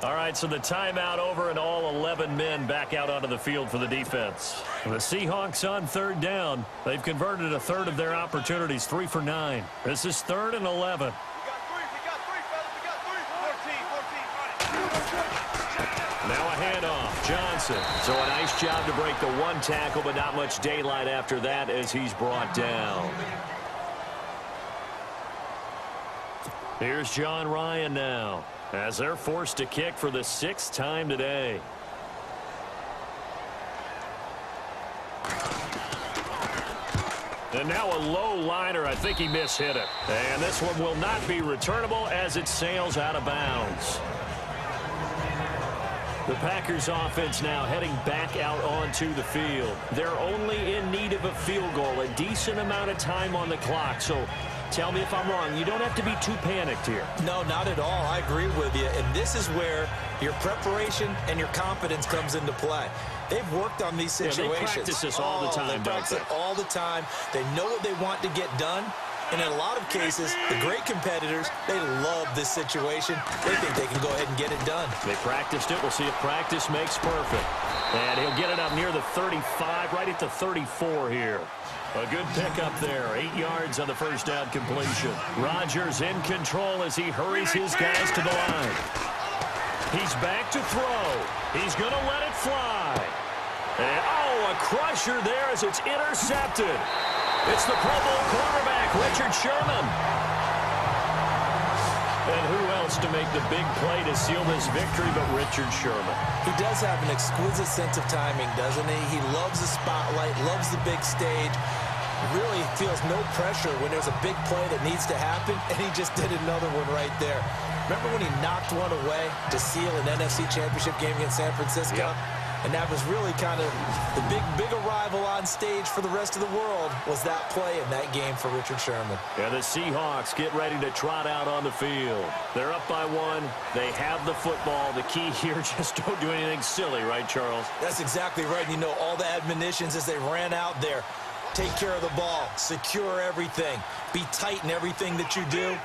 All right, so the timeout over and all 11 men back out onto the field for the defense. The Seahawks on third down. They've converted a third of their opportunities, 3 for 9. This is 3rd and 11. Now a handoff, Johnson. So a nice job to break the one tackle, but not much daylight after that as he's brought down. Here's John Ryan now, as they're forced to kick for the 6th time today. And now a low liner. I think he mishit it. And this one will not be returnable as it sails out of bounds. The Packers offense now heading back out onto the field. They're only in need of a field goal, a decent amount of time on the clock. So tell me if I'm wrong. You don't have to be too panicked here. No, not at all. I agree with you. And this is where your preparation and your confidence comes into play. They've worked on these situations. They practice this all the time, They practice it all the time. They know what they want to get done. And in a lot of cases, the great competitors, they love this situation. They think they can go ahead and get it done. They practiced it. We'll see if practice makes perfect. And he'll get it up near the 35, right at the 34 here. A good pickup there. 8 yards on the first down completion. Rodgers in control as he hurries his guys to the line. He's back to throw. He's going to let it fly. And, oh, a crusher there as it's intercepted. It's the Pro Bowl quarterback, Richard Sherman. And who else to make the big play to seal this victory but Richard Sherman? He does have an exquisite sense of timing, doesn't he? He loves the spotlight, loves the big stage. Really feels no pressure when there's a big play that needs to happen, and he just did another one right there. Remember when he knocked one away to seal an NFC Championship game against San Francisco? Yep. And that was really kind of the big arrival on stage for the rest of the world was that play in that game for Richard Sherman. And the Seahawks get ready to trot out on the field. They're up by 1. They have the football. The key here, just don't do anything silly, right, Charles? That's exactly right. You know, all the admonitions as they ran out there. Take care of the ball. Secure everything. Be tight in everything that you do.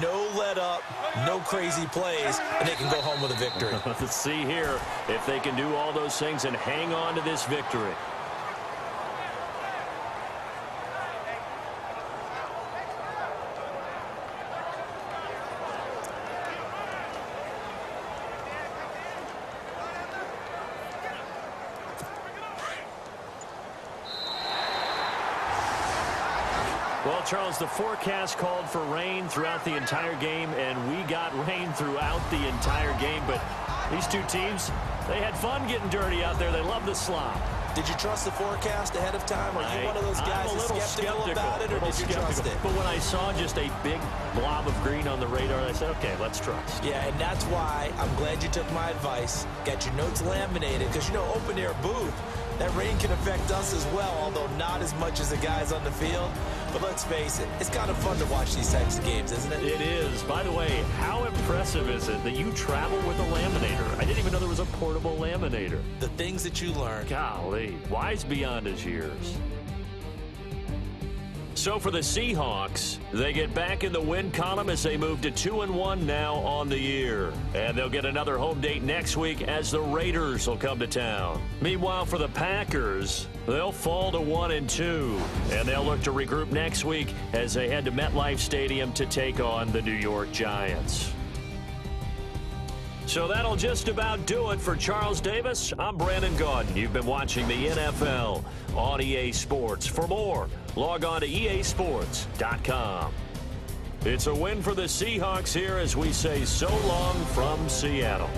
No let up, no crazy plays, and they can go home with a victory. Let's see here if they can do all those things and hang on to this victory. Well, Charles, the forecast called for rain throughout the entire game, and we got rain throughout the entire game. But these two teams, they had fun getting dirty out there. They love the slop. Did you trust the forecast ahead of time? Are you one of those guys that's skeptical about it, or did you trust it? But when I saw just a big blob of green on the radar, I said, okay, let's trust. Yeah, and that's why I'm glad you took my advice. Got your notes laminated, because, you know, open-air booth, that rain can affect us as well, although not as much as the guys on the field. But let's face it, it's kind of fun to watch these types of games, isn't it? It is. By the way, how impressive is it that you travel with a laminator? I didn't even know there was a portable laminator. The things that you learn. Golly, wise beyond his years. So for the Seahawks, they get back in the win column as they move to 2-1 now on the year. And they'll get another home date next week as the Raiders will come to town. Meanwhile, for the Packers, they'll fall to 1-2. And they'll look to regroup next week as they head to MetLife Stadium to take on the New York Giants. So that'll just about do it for Charles Davis. I'm Brandon Gaudin. You've been watching the NFL on EA Sports. For more, log on to easports.com. It's a win for the Seahawks here as we say so long from Seattle.